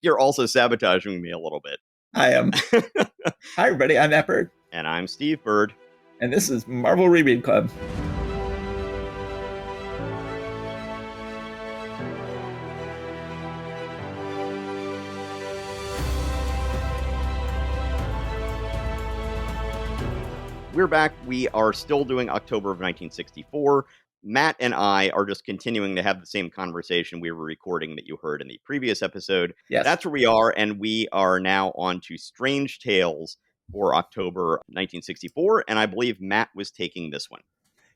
You're also sabotaging me a little bit. I am. Hi, everybody. I'm Matt Bird. And I'm Steve Bird. And this is Marvel Reread Club. We're back. We are still doing October of 1964. Matt and I are just continuing to have the same conversation we were recording that you heard in the previous episode. Yes. That's where we are, and we are now on to Strange Tales for October 1964, and I believe Matt was taking this one.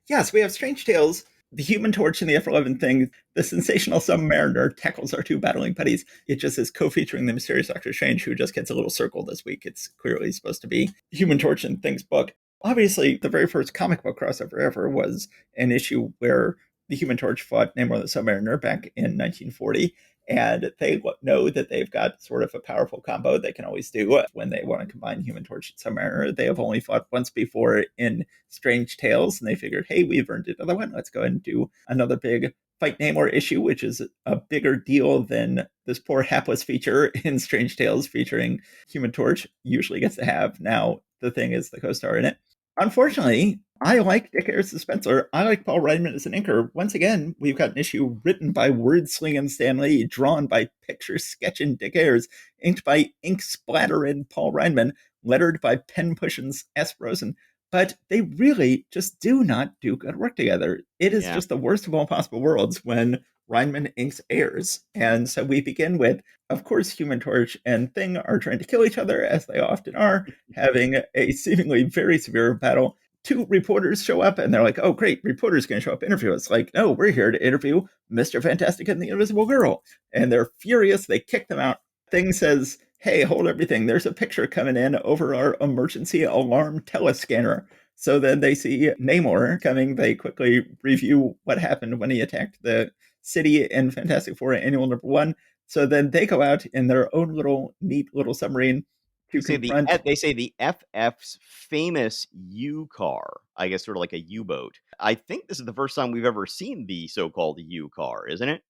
Yes, we have Strange Tales, the Human Torch and the F-11 thing. The sensational Submariner tackles our two battling buddies. It just is co-featuring the mysterious Doctor Strange, who just gets a little circle this week. It's clearly supposed to be Human Torch and Things book. Obviously, the very first comic book crossover ever was an issue where the Human Torch fought Namor the Submariner back in 1940, and they know that they've got sort of a powerful combo they can always do when they want to combine Human Torch and Submariner. They have only fought once before in Strange Tales, and they figured, hey, we've earned another one. Let's go ahead and do another big Fight Namor issue, which is a bigger deal than this poor hapless feature in Strange Tales featuring Human Torch usually gets to have. Now, the Thing is the co-star in it. Unfortunately, I like Dick Ayers' Dispenser. I like Paul Reitman as an inker. Once again, we've got an issue written by word-slinging Stan Lee, drawn by picture-sketching Dick Ayers, inked by ink-splattering Paul Reitman, lettered by pen-pushing S. Rosen. But they really just do not do good work together. It is just the worst of all possible worlds when Reitman inks Ayers. And so we begin with, of course, Human Torch and Thing are trying to kill each other, as they often are, having a seemingly very severe battle. Two reporters show up, and they're like, oh, great, reporters going to show up interview us. Like, no, we're here to interview Mr. Fantastic and the Invisible Girl. And they're furious. They kick them out. Thing says, hey, hold everything. There's a picture coming in over our emergency alarm telescanner. So then they see Namor coming. They quickly review what happened when he attacked the city in Fantastic Four Annual #1. So then they go out in their own neat little submarine to confront. They say the FF's famous U car, I guess sort of like a U-boat. I think this is the first time we've ever seen the so-called U car, isn't it?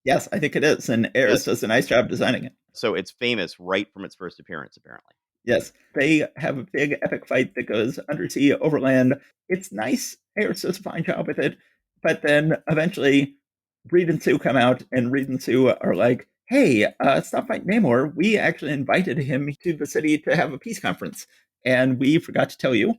Yes, I think it is. And Ayers does a nice job designing it. So it's famous right from its first appearance, apparently. Yes, they have a big epic fight that goes undersea, overland. It's nice. Ayers does a fine job with it. But then eventually Reed and Sue come out, and Reed and Sue are like, hey, stop fighting Namor. We actually invited him to the city to have a peace conference, and we forgot to tell you.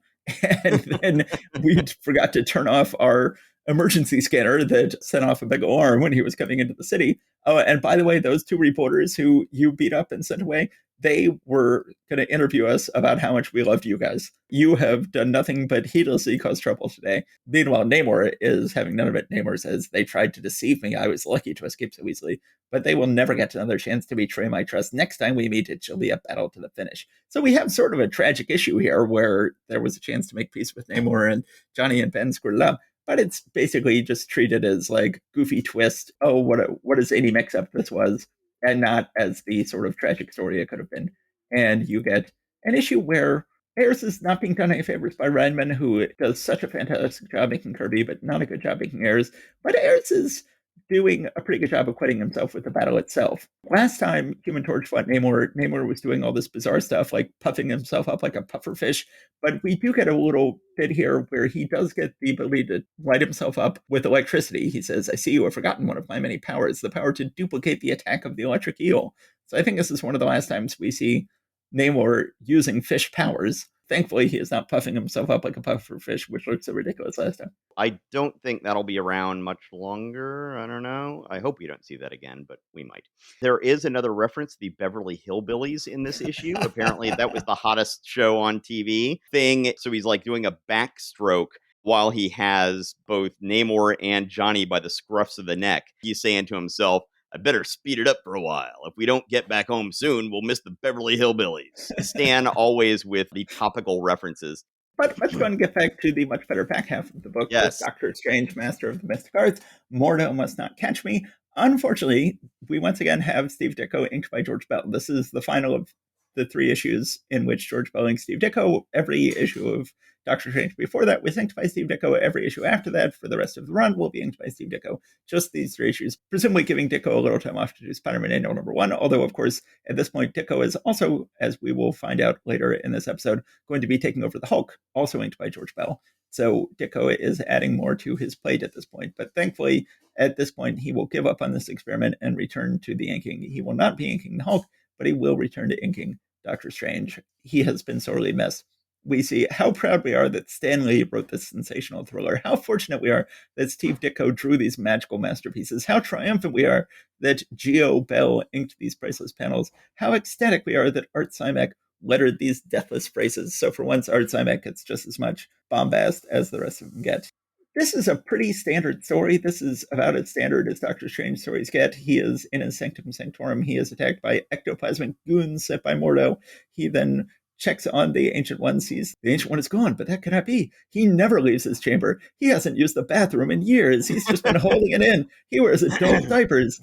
And then we forgot to turn off our emergency scanner that sent off a big alarm when he was coming into the city. Oh, and by the way, those two reporters who you beat up and sent away, they were going to interview us about how much we loved you guys. You have done nothing but heedlessly cause trouble today. Meanwhile, Namor is having none of it. Namor says, they tried to deceive me. I was lucky to escape so easily, but they will never get another chance to betray my trust. Next time we meet, it shall be a battle to the finish. So we have sort of a tragic issue here where there was a chance to make peace with Namor, and Johnny and Ben screwed it up. But it's basically just treated as like goofy twist. Oh, what a zany mix-up this was, and not as the sort of tragic story it could have been. And you get an issue where Ayers is not being done any favors by Reitman, who does such a fantastic job making Kirby, but not a good job making Ayers. But Ayers is doing a pretty good job of acquitting himself with the battle itself. Last time Human Torch fought Namor, Namor was doing all this bizarre stuff, like puffing himself up like a pufferfish. But we do get a little bit here where he does get the ability to light himself up with electricity. He says, I see you have forgotten one of my many powers, the power to duplicate the attack of the electric eel. So I think this is one of the last times we see Namor using fish powers. Thankfully, he is not puffing himself up like a pufferfish, which looked so ridiculous last time. I don't think that'll be around much longer. I don't know. I hope we don't see that again, but we might. There is another reference to the Beverly Hillbillies in this issue. Apparently, that was the hottest show on TV thing. So he's like doing a backstroke while he has both Namor and Johnny by the scruffs of the neck. He's saying to himself, I better speed it up for a while. If we don't get back home soon, we'll miss the Beverly Hillbillies. Stan always with the topical references. But let's go and get back to the much better back half of the book. Yes. With Doctor Strange, Master of the Mystic Arts. Mordo Must Not Catch Me. Unfortunately, we once again have Steve Ditko inked by George Bell. This is the final of the 3 issues in which George Bell inks Steve Ditko. Every issue of Doctor Strange before that was inked by Steve Ditko. Every issue after that for the rest of the run will be inked by Steve Ditko. Just these 3 issues, presumably giving Ditko a little time off to do Spider-Man Annual #1. Although, of course, at this point, Ditko is also, as we will find out later in this episode, going to be taking over the Hulk, also inked by George Bell. So Ditko is adding more to his plate at this point. But thankfully, at this point, he will give up on this experiment and return to the inking. He will not be inking the Hulk, but he will return to inking Doctor Strange. He has been sorely missed. We see how proud we are that Stan Lee wrote this sensational thriller, how fortunate we are that Steve Ditko drew these magical masterpieces, how triumphant we are that Geo Bell inked these priceless panels, how ecstatic we are that Art Simek lettered these deathless phrases. So for once, Art Simek gets just as much bombast as the rest of them get. This is a pretty standard story. This is about as standard as Doctor Strange stories get. He is in his sanctum sanctorum. He is attacked by ectoplasmic goons set by Mordo. He then checks on the Ancient One, sees the Ancient One is gone, but that cannot be. He never leaves his chamber. He hasn't used the bathroom in years. He's just been holding it in. He wears adult diapers.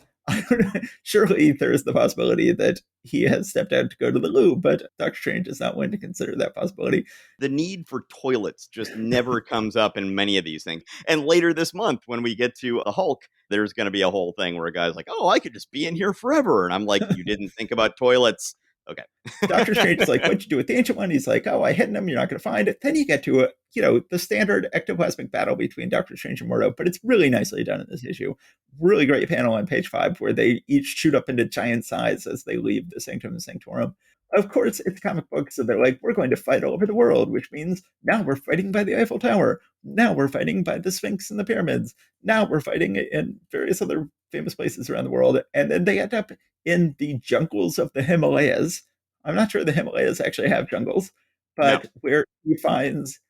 Surely there is the possibility that he has stepped out to go to the loo, but Doctor Strange is not willing to consider that possibility. The need for toilets just never comes up in many of these things. And later this month, when we get to a Hulk, there's going to be a whole thing where a guy's like, oh, I could just be in here forever. And I'm like, you didn't think about toilets. Okay. Doctor Strange is like, what'd you do with the Ancient One? He's like, oh, I hid him. You're not going to find it. Then you get to the standard ectoplasmic battle between Doctor Strange and Mordo, but it's really nicely done in this issue. Really great panel on page 5 where they each shoot up into giant size as they leave the Sanctum Sanctorum. Of course, it's comic book, so they're like, we're going to fight all over the world, which means now we're fighting by the Eiffel Tower. Now we're fighting by the Sphinx and the pyramids. Now we're fighting in various other famous places around the world. And then they end up in the jungles of the Himalayas. I'm not sure the Himalayas actually have jungles, but No. where he finds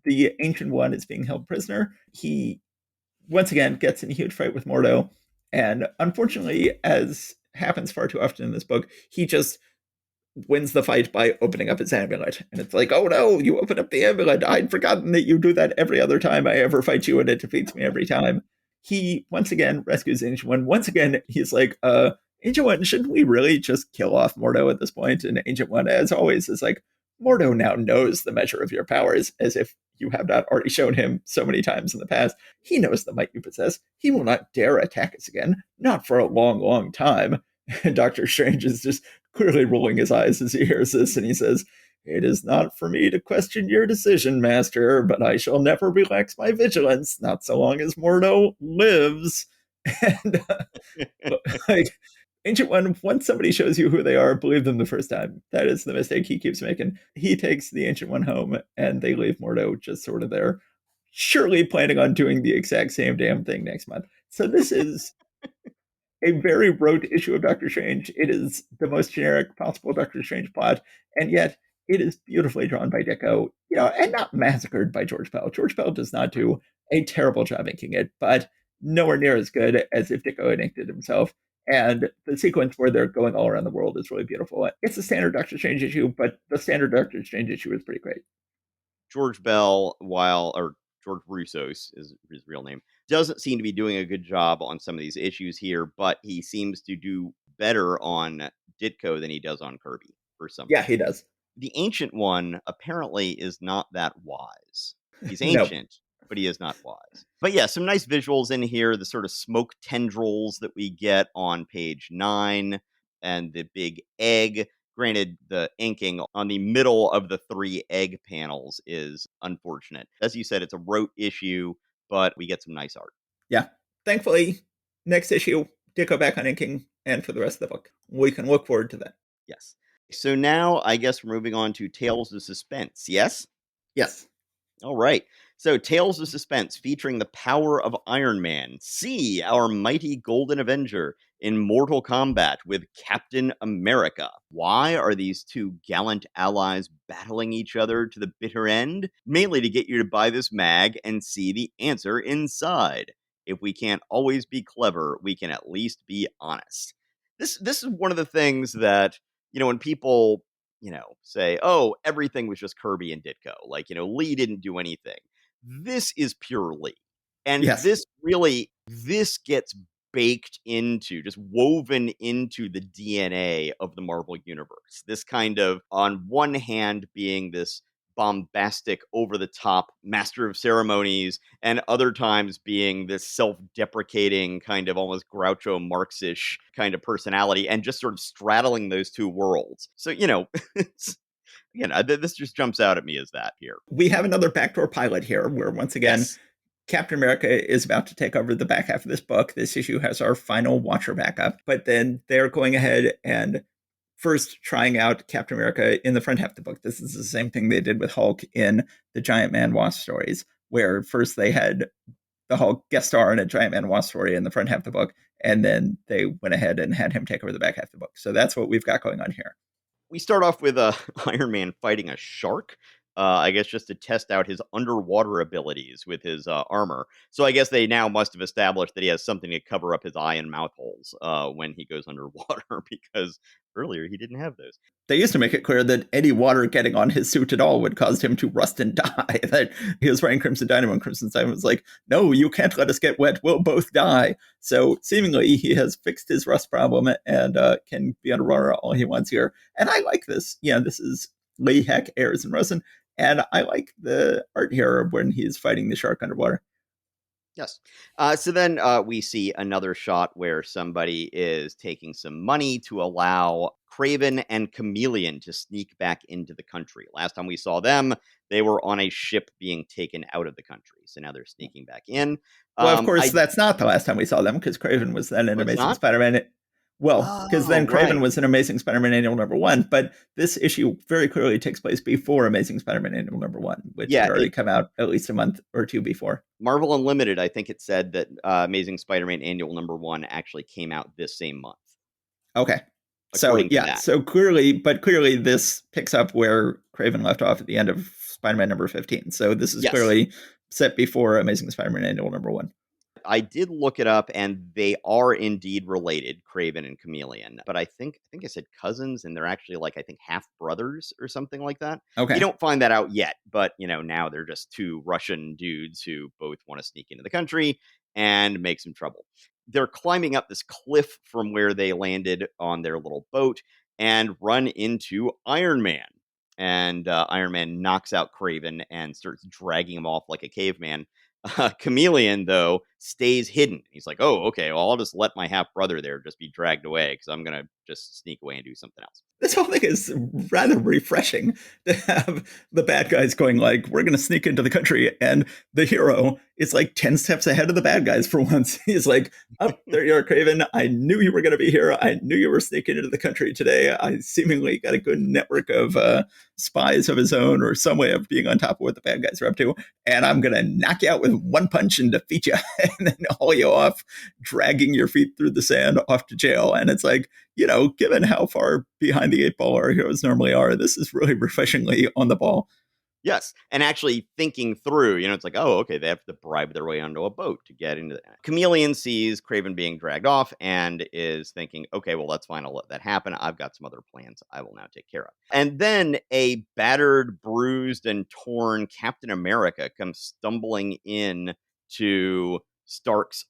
the Ancient One is being held prisoner. He once again gets in a huge fight with Mordo. And unfortunately, as happens far too often in this book, he just wins the fight by opening up his amulet. And it's like, oh no, you open up the amulet. I'd forgotten that you do that every other time I ever fight you, and it defeats me every time. He once again rescues Ancient One. Once again, he's like, Ancient One, shouldn't we really just kill off Mordo at this point? And Ancient One, as always, is like, Mordo now knows the measure of your powers, as if you have not already shown him so many times in the past. He knows the might you possess. He will not dare attack us again, not for a long, long time. And Doctor Strange is just clearly rolling his eyes as he hears this, and he says, it is not for me to question your decision, Master, but I shall never relax my vigilance, not so long as Mordo lives. And like, Ancient One, once somebody shows you who they are, believe them the first time. That is the mistake he keeps making. He takes the Ancient One home, and they leave Mordo just sort of there, surely planning on doing the exact same damn thing next month. So this is a very rote issue of Doctor Strange. It is the most generic possible Doctor Strange plot, and yet it is beautifully drawn by Ditko, and not massacred by George Pell. George Pell does not do a terrible job inking it, but nowhere near as good as if Ditko had inked it himself. And the sequence where they're going all around the world is really beautiful. It's a standard Doctor Strange issue, but the standard Doctor Strange issue is pretty great. George Bell, or George Russos is his real name, doesn't seem to be doing a good job on some of these issues here, but he seems to do better on Ditko than he does on Kirby for some Yeah, reason. he does. The Ancient One apparently is not that wise. He's No. ancient, but he is not wise. But yeah, some nice visuals in here, the sort of smoke tendrils that we get on page 9 and the big egg. Granted, the inking on the middle of the 3 egg panels is unfortunate. As you said, it's a rote issue, but we get some nice art. Yeah. Thankfully, next issue, Ditko back on inking, and for the rest of the book. We can look forward to that. Yes. So now I guess we're moving on to Tales of Suspense, yes? Yes. All right. So, Tales of Suspense featuring the power of Iron Man. See our mighty Golden Avenger in mortal combat with Captain America. Why are these two gallant allies battling each other to the bitter end? Mainly to get you to buy this mag and see the answer inside. If we can't always be clever, we can at least be honest. This is one of the things that, when people say, oh, everything was just Kirby and Ditko. Like, Lee didn't do anything. This is pure Lee. And Yes. this gets baked into, just woven into the DNA of the Marvel Universe. This kind of, on one hand, being this bombastic, over the top master of ceremonies, and other times being this self deprecating, kind of almost Groucho Marxish kind of personality, and just sort of straddling those two worlds. So, it's, this just jumps out at me as that here. We have another backdoor pilot here where, once again, Yes. Captain America is about to take over the back half of this book. This issue has our final Watcher backup, but then they're going ahead and first trying out Captain America in the front half of the book. This is the same thing they did with Hulk in the Giant Man Wasp stories, where first they had the Hulk guest star in a Giant Man Wasp story in the front half of the book, and then they went ahead and had him take over the back half of the book. So that's what we've got going on here. We start off with Iron Man fighting a shark. I guess just to test out his underwater abilities with his armor. So I guess they now must have established that he has something to cover up his eye and mouth holes when he goes underwater, because earlier he didn't have those. They used to make it clear that any water getting on his suit at all would cause him to rust and die. That he was wearing Crimson Dynamo, and Crimson Dynamo was like, no, you can't let us get wet. We'll both die. So seemingly he has fixed his rust problem and can be underwater all he wants here. And I like this. Yeah, this is Lee Heck, Ayers, and Rosen. And I like the art here when he's fighting the shark underwater. Yes. So then we see another shot where somebody is taking some money to allow Craven and Chameleon to sneak back into the country. Last time we saw them, they were on a ship being taken out of the country. So now they're sneaking back in. Well, of course, that's not the last time we saw them, because Craven was then in It's Amazing not? Spider-Man. Well, because Oh, then Craven right. was in Amazing Spider-Man Annual #1, but this issue very clearly takes place before Amazing Spider-Man Annual #1, which Yeah, had already come out at least a month or two before. Marvel Unlimited, I think it said that Amazing Spider-Man Annual #1 actually came out this same month, Okay. So, according to yeah, that. so clearly this picks up where Craven left off at the end of Spider-Man #15. So this is Yes. clearly set before Amazing Spider-Man Annual #1. I did look it up, and they are indeed related, Craven and Chameleon. But I think I said cousins, and they're actually like, I think, half brothers or something like that. You Okay. don't find that out yet, but now they're just two Russian dudes who both want to sneak into the country and make some trouble. They're climbing up this cliff from where they landed on their little boat and run into Iron Man. And Iron Man knocks out Craven and starts dragging him off like a caveman. Chameleon, though, stays hidden. He's like, oh, okay, well, I'll just let my half brother there just be dragged away because I'm going to just sneak away and do something else. This whole thing is rather refreshing to have the bad guys going like, we're going to sneak into the country. And the hero is like 10 steps ahead of the bad guys for once. He's like, oh, there you are, Craven. I knew you were going to be here. I knew you were sneaking into the country today. I seemingly got a good network of spies of his own, or some way of being on top of what the bad guys are up to. And I'm going to knock you out with one punch and defeat you and then haul you off, dragging your feet through the sand off to jail. And it's like, given how far behind the eight ball our heroes normally are, this is really refreshingly on the ball. Yes, and actually thinking through, it's like, oh, okay, they have to bribe their way onto a boat to get into that. Chameleon sees Craven being dragged off and is thinking, okay, well, that's fine. I'll let that happen. I've got some other plans I will now take care of. And then a battered, bruised, and torn Captain America comes stumbling in to Stark's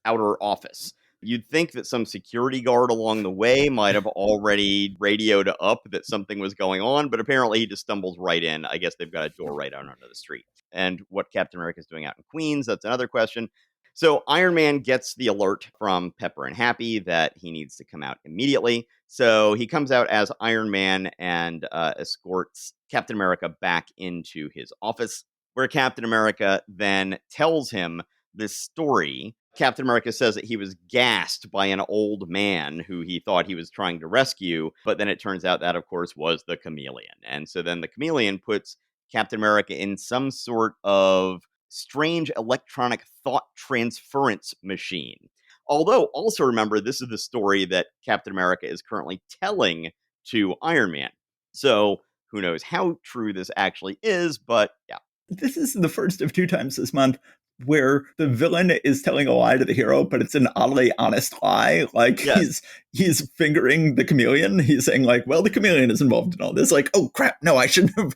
outer office. You'd think that some security guard along the way might have already radioed up that something was going on, but apparently he just stumbles right in. I guess they've got a door right out onto the street. And what Captain America is doing out in Queens, that's another question. So Iron Man gets the alert from Pepper and Happy that he needs to come out immediately. So he comes out as Iron Man and escorts Captain America back into his office, where Captain America then tells him this story. Captain America says that he was gassed by an old man who he thought he was trying to rescue, but then it turns out that, of course, was the Chameleon. And so then the Chameleon puts Captain America in some sort of strange electronic thought transference machine. Although, also remember, this is the story that Captain America is currently telling to Iron Man. So who knows how true this actually is, but yeah. This is the first of two times this month where the villain is telling a lie to the hero, but it's an oddly honest lie. Like Yes. he's fingering the chameleon. He's saying like, "Well, the chameleon is involved in all this." Like, "Oh crap! No, I shouldn't have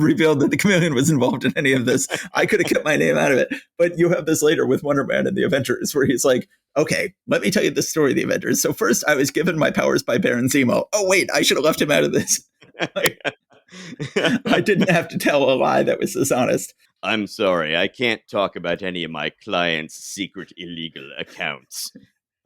revealed that the chameleon was involved in any of this. I could have kept my name out of it." But you have this later with Wonder Man and the Avengers, where he's like, "Okay, let me tell you the story of the Avengers. So first, I was given my powers by Baron Zemo. Oh wait, I should have left him out of this. Like, I didn't have to tell a lie that was dishonest." I'm sorry, I can't talk about any of my clients' secret illegal accounts.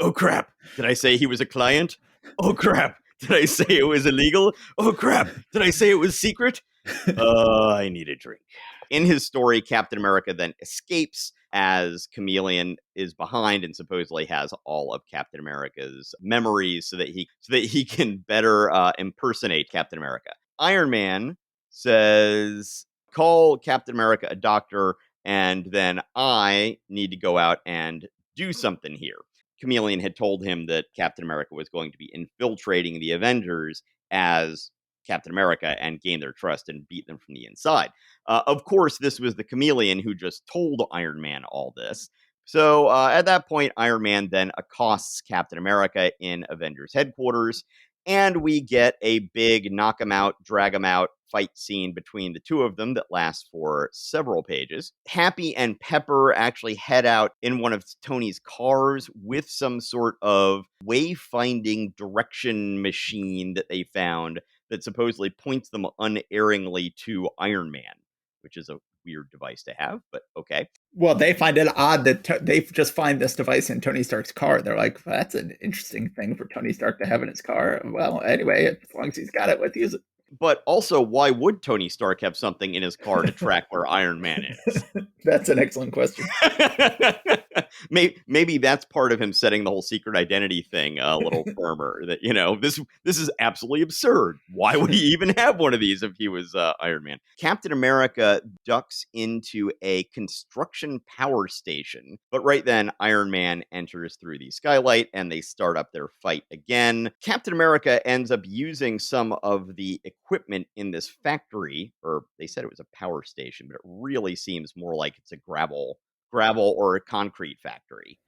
Oh crap! Did I say he was a client? Oh crap! Did I say it was illegal? Oh crap! Did I say it was secret? I need a drink. In his story, Captain America then escapes as Chameleon is behind and supposedly has all of Captain America's memories so that he can better impersonate Captain America. Iron Man says, "Call Captain America a doctor, and then I need to go out and do something here." Chameleon had told him that Captain America was going to be infiltrating the Avengers as Captain America and gain their trust and beat them from the inside. Of course, this was the Chameleon who just told Iron Man all this. So at that point, Iron Man then accosts Captain America in Avengers headquarters, and we get a big knock him out, drag him out fight scene between the two of them that lasts for several pages. Happy and Pepper actually head out in one of Tony's cars with some sort of wayfinding direction machine that they found that supposedly points them unerringly to Iron Man, which is a weird device to have, but okay. Well, they find it odd that they just find this device in Tony Stark's car. They're like, well, "That's an interesting thing for Tony Stark to have in his car." Well, anyway, as long as he's got it, let's use it. But also, why would Tony Stark have something in his car to track where Iron Man is? That's an excellent question. Maybe that's part of him setting the whole secret identity thing a little firmer. That this is absolutely absurd. Why would he even have one of these if he was Iron Man? Captain America ducks into a construction power station, but right then Iron Man enters through the skylight and they start up their fight again. Captain America ends up using some of the equipment in this factory, or they said it was a power station, but it really seems more like it's a gravel or a concrete factory.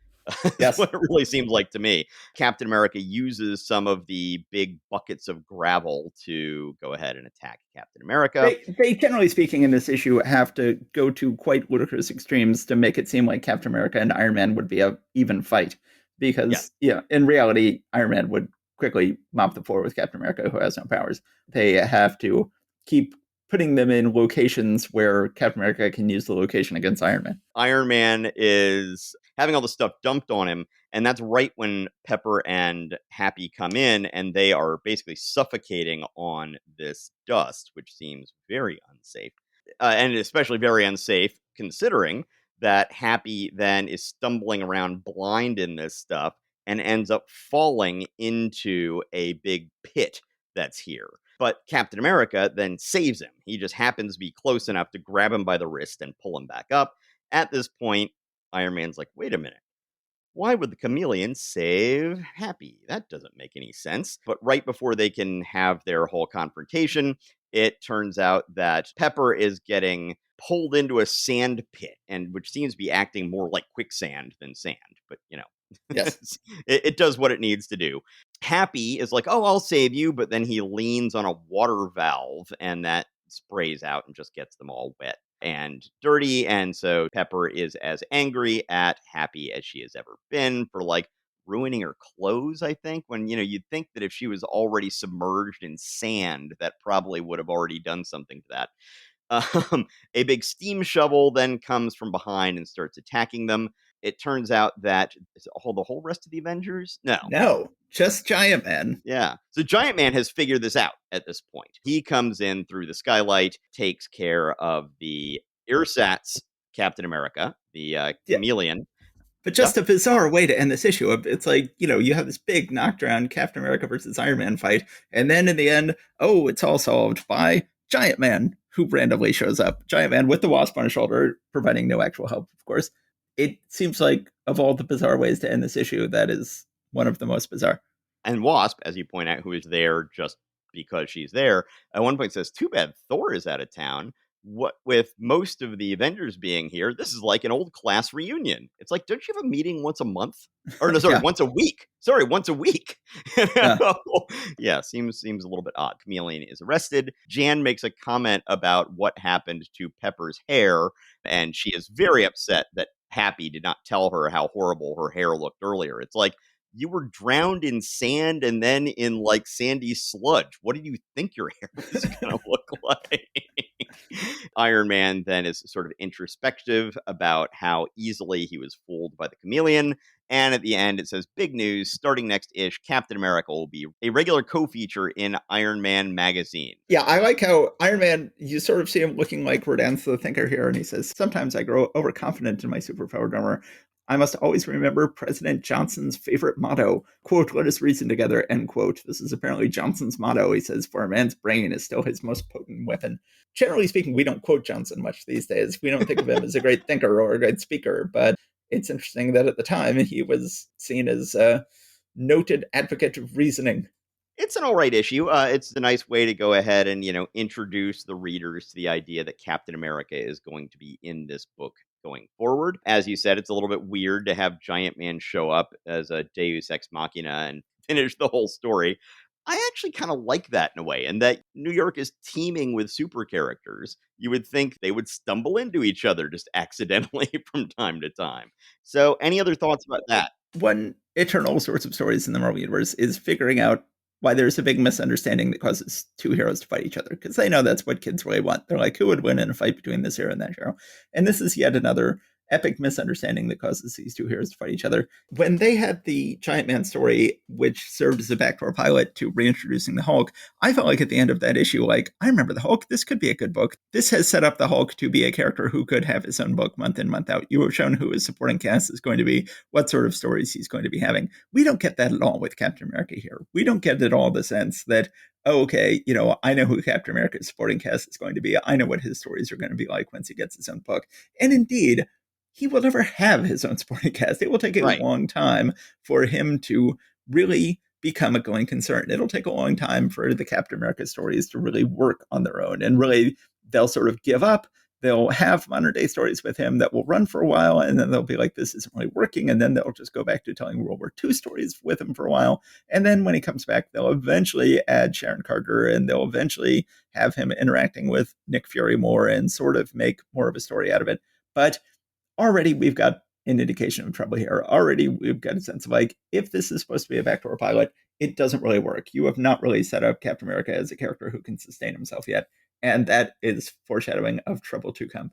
That's Yes. what it really seems like to me. Captain America uses some of the big buckets of gravel to go ahead and attack Captain America. They generally speaking in this issue have to go to quite ludicrous extremes to make it seem like Captain America and Iron Man would be a even fight, because in reality, Iron Man would quickly mop the floor with Captain America, who has no powers. They have to keep putting them in locations where Captain America can use the location against Iron Man. Iron Man is having all the stuff dumped on him, and that's right when Pepper and Happy come in, and they are basically suffocating on this dust, which seems very unsafe. And especially very unsafe considering that Happy then is stumbling around blind in this stuff and ends up falling into a big pit that's here. But Captain America then saves him. He just happens to be close enough to grab him by the wrist and pull him back up. At this point, Iron Man's like, wait a minute. Why would the chameleon save Happy? That doesn't make any sense. But right before they can have their whole confrontation, it turns out that Pepper is getting pulled into a sand pit, and which seems to be acting more like quicksand than sand. But Yes. it does what it needs to do. Happy is like, "Oh, I'll save you," but then he leans on a water valve, and that sprays out and just gets them all wet and dirty. And so Pepper is as angry at Happy as she has ever been for ruining her clothes, I think, when you'd think that if she was already submerged in sand, that probably would have already done something to that. A big steam shovel then comes from behind and starts attacking them. It turns out that the whole rest of the Avengers? No, just Giant Man. Yeah. So Giant Man has figured this out at this point. He comes in through the skylight, takes care of the ersatz Captain America, the chameleon. But just a bizarre way to end this issue. It's like, you have this big knocked around Captain America versus Iron Man fight. And then in the end, it's all solved by Giant Man, who randomly shows up. Giant Man with the Wasp on his shoulder, providing no actual help, of course. It seems like, of all the bizarre ways to end this issue, that is one of the most bizarre. And Wasp, as you point out, who is there just because she's there, at one point says, "Too bad Thor is out of town." what with most of the Avengers being here, this is like an old class reunion. It's like, don't you have a meeting once a month? Or no, sorry, Yeah. once a week. Sorry, once a week. Yeah. Yeah, seems a little bit odd. Chameleon is arrested. Jan makes a comment about what happened to Pepper's hair, and she is very upset that Happy did not tell her how horrible her hair looked earlier. It's like, you were drowned in sand and then in like sandy sludge. What did you think your hair was going to look like? Iron Man then is sort of introspective about how easily he was fooled by the chameleon. And at the end, it says, big news, starting next ish, Captain America will be a regular co feature in Iron Man magazine. Yeah, I like how Iron Man, you sort of see him looking like Rodin's the thinker here, and he says, sometimes I grow overconfident in my superpowered armor. I must always remember President Johnson's favorite motto, quote, let us reason together, end quote. This is apparently Johnson's motto. He says, for a man's brain is still his most potent weapon. Generally speaking, we don't quote Johnson much these days. We don't think of him as a great thinker or a great speaker, but it's interesting that at the time he was seen as a noted advocate of reasoning. It's an all right issue. It's a nice way to go ahead and, introduce the readers to the idea that Captain America is going to be in this book going forward. As you said, it's a little bit weird to have Giant Man show up as a Deus Ex Machina and finish the whole story. I actually kind of like that in a way, and that New York is teeming with super characters. You would think they would stumble into each other just accidentally from time to time. So, any other thoughts about that? One eternal sorts of stories in the Marvel Universe is figuring out why there's a big misunderstanding that causes two heroes to fight each other, because they know that's what kids really want. They're like, who would win in a fight between this hero and that hero? And this is yet another epic misunderstanding that causes these two heroes to fight each other. When they had the Giant Man story, which served as a backdoor pilot to reintroducing the Hulk, I felt like at the end of that issue, like, I remember the Hulk. This could be a good book. This has set up the Hulk to be a character who could have his own book month in, month out. You have shown who his supporting cast is going to be, what sort of stories he's going to be having. We don't get that at all with Captain America here. We don't get at all the sense that, oh, okay, I know who Captain America's supporting cast is going to be. I know what his stories are going to be like once he gets his own book. And indeed, he will never have his own supporting cast. It will take a Right. long time for him to really become a going concern. It'll take a long time for the Captain America stories to really work on their own. And really, they'll sort of give up. They'll have modern day stories with him that will run for a while, and then they'll be like, this isn't really working. And then they'll just go back to telling World War II stories with him for a while. And then when he comes back, they'll eventually add Sharon Carter, and they'll eventually have him interacting with Nick Fury more and sort of make more of a story out of it. But already we've got an indication of trouble here. Already we've got a sense of like, if this is supposed to be a backdoor pilot, it doesn't really work. You have not really set up Captain America as a character who can sustain himself yet. And that is foreshadowing of trouble to come.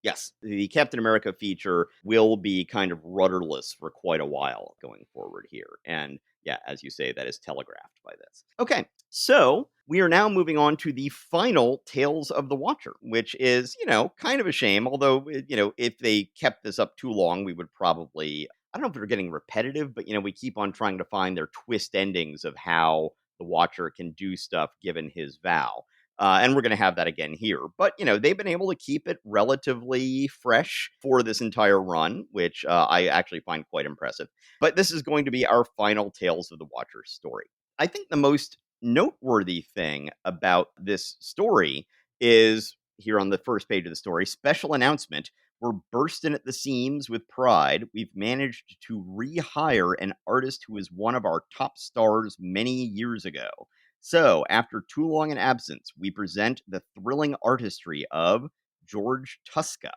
Yes, the Captain America feature will be kind of rudderless for quite a while going forward here. And yeah, as you say, that is telegraphed by this. Okay, so we are now moving on to the final Tales of the Watcher, which is, kind of a shame. Although, if they kept this up too long, we would probably, I don't know if they're getting repetitive, but, we keep on trying to find their twist endings of how the Watcher can do stuff given his vow. And we're going to have that again here. But, they've been able to keep it relatively fresh for this entire run, which I actually find quite impressive. But this is going to be our final Tales of the Watcher story. I think the most noteworthy thing about this story is here on the first page of the story, special announcement. We're bursting at the seams with pride. We've managed to rehire an artist who is one of our top stars many years ago. So, after too long an absence, we present the thrilling artistry of George Tuska.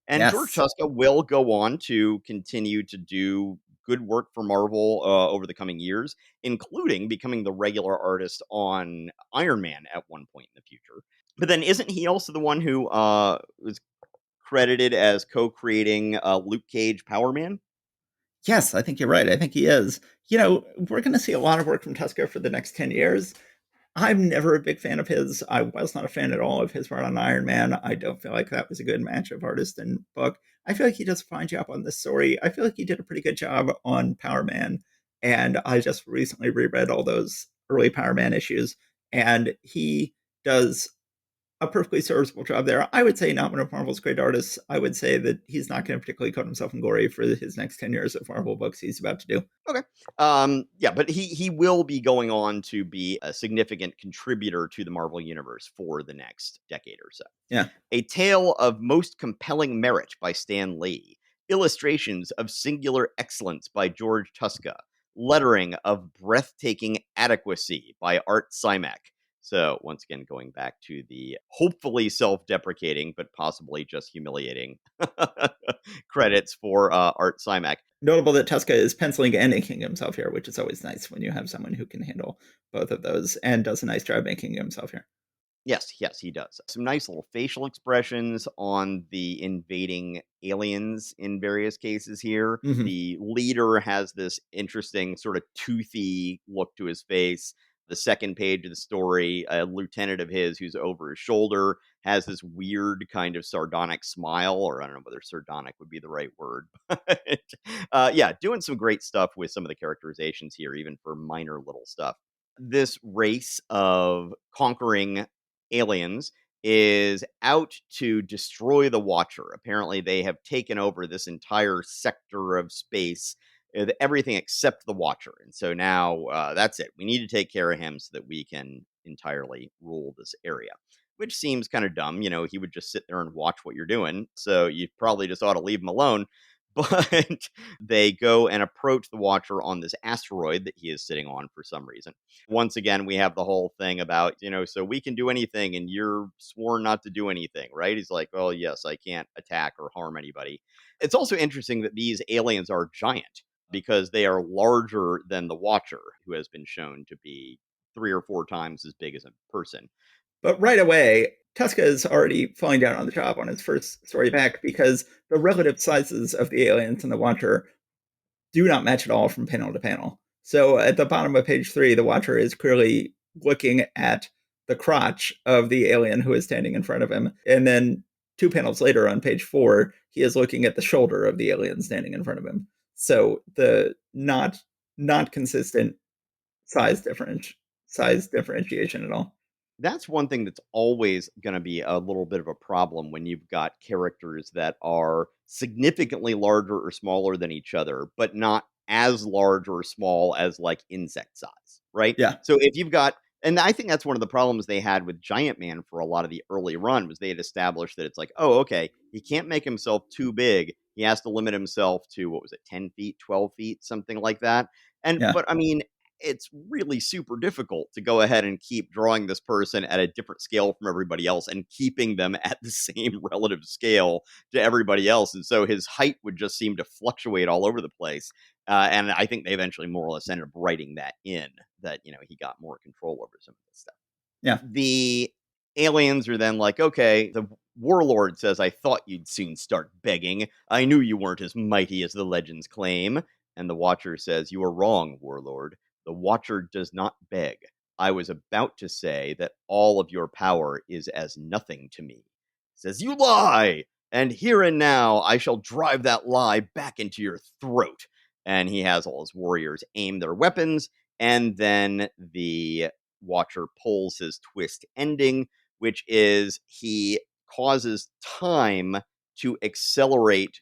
And George Yes. Tuska will go on to continue to do good work for Marvel over the coming years, including becoming the regular artist on Iron Man at one point in the future. But then, isn't he also the one who was credited as co-creating Luke Cage Power Man? Yes, I think you're right. I think he is. We're going to see a lot of work from Tusker for the next 10 years. I'm never a big fan of his. I was not a fan at all of his run on Iron Man. I don't feel like that was a good match of artist and book. I feel like he does a fine job on this story. I feel like he did a pretty good job on Power Man. And I just recently reread all those early Power Man issues. And he does a perfectly serviceable job there. I would say not one of Marvel's great artists. I would say that he's not going to particularly coat himself in glory for his next 10 years of Marvel books he's about to do. Okay. Yeah, but he will be going on to be a significant contributor to the Marvel Universe for the next decade or so. Yeah. A Tale of Most Compelling Merit by Stan Lee. Illustrations of Singular Excellence by George Tuska. Lettering of Breathtaking Adequacy by Art Simak. So, once again, going back to the hopefully self deprecating, but possibly just humiliating credits for Art Simak. Notable that Tuska is penciling and inking himself here, which is always nice when you have someone who can handle both of those and does a nice job inking himself here. Yes, he does. Some nice little facial expressions on the invading aliens in various cases here. Mm-hmm. The leader has this interesting sort of toothy look to his face. The second page of the story, a lieutenant of his who's over his shoulder has this weird kind of sardonic smile, or I don't know whether sardonic would be the right word. But yeah, doing some great stuff with some of the characterizations here, even for minor little stuff. This race of conquering aliens is out to destroy the Watcher. Apparently, they have taken over this entire sector of space, everything except the Watcher. And so now that's it. We need to take care of him so that we can entirely rule this area. Which seems kind of dumb. You know, he would just sit there and watch what you're doing. So you probably just ought to leave him alone. But they go and approach the Watcher on this asteroid that he is sitting on for some reason. Once again, we have the whole thing about, so we can do anything and you're sworn not to do anything, right? He's like, well, yes, I can't attack or harm anybody. It's also interesting that these aliens are giant because they are larger than the Watcher, who has been shown to be 3 or 4 times as big as a person. But right away, Tuska is already falling down on the job on his first story back because the relative sizes of the aliens and the Watcher do not match at all from panel to panel. So at the bottom of page 3, the Watcher is clearly looking at the crotch of the alien who is standing in front of him. And then 2 panels later on page 4, he is looking at the shoulder of the alien standing in front of him. So the not consistent size differentiation at all. That's one thing that's always going to be a little bit of a problem when you've got characters that are significantly larger or smaller than each other, but not as large or small as like insect size, right? Yeah. So if you've got, and I think that's one of the problems they had with Giant Man for a lot of the early run was they had established that it's like, oh, okay, he can't make himself too big. He has to limit himself to, what was it, 10 feet, 12 feet, something like that. But I mean, it's really super difficult to go ahead and keep drawing this person at a different scale from everybody else and keeping them at the same relative scale to everybody else. And so his height would just seem to fluctuate all over the place. And I think they eventually more or less ended up writing that in, that, he got more control over some of this stuff. Yeah. The aliens are then like, okay, the warlord says, I thought you'd soon start begging. I knew you weren't as mighty as the legends claim. And the Watcher says, you are wrong, warlord. The Watcher does not beg. I was about to say that all of your power is as nothing to me. Says, you lie! And here and now I shall drive that lie back into your throat. And he has all his warriors aim their weapons, and then the Watcher pulls his twist ending, which is he causes time to accelerate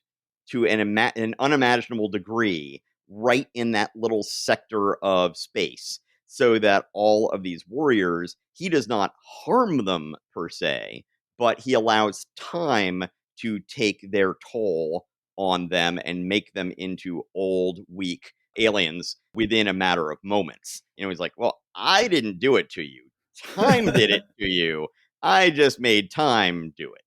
to an unimaginable degree right in that little sector of space, so that all of these warriors, he does not harm them per se, but he allows time to take their toll on them and make them into old, weak aliens within a matter of moments. He's like, well, I didn't do it to you. Time did it to you. I just made time do it.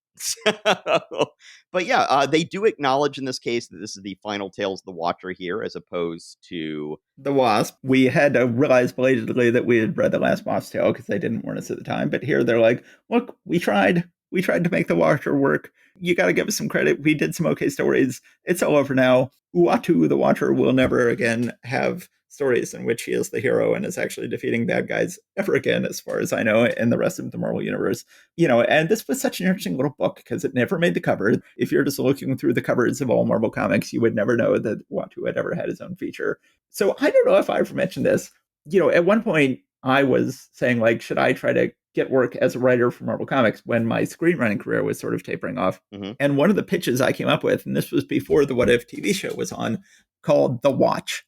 But yeah, they do acknowledge in this case that this is the final Tales of the Watcher here, as opposed to the Wasp. We had to realize belatedly that we had read the last Wasp tale because they didn't warn us at the time. But here they're like, look, we tried. We tried to make the Watcher work. You got to give us some credit. We did some okay stories. It's all over now. Uatu, the Watcher, will never again have stories in which he is the hero and is actually defeating bad guys ever again, as far as I know, in the rest of the Marvel Universe. And this was such an interesting little book because it never made the cover. If you're just looking through the covers of all Marvel comics, you would never know that Uatu had ever had his own feature. So I don't know if I ever mentioned this. At one point I was saying, like, should I try to get work as a writer for Marvel Comics when my screenwriting career was sort of tapering off. Mm-hmm. And one of the pitches I came up with, and this was before the What If TV show was on, called The Watch.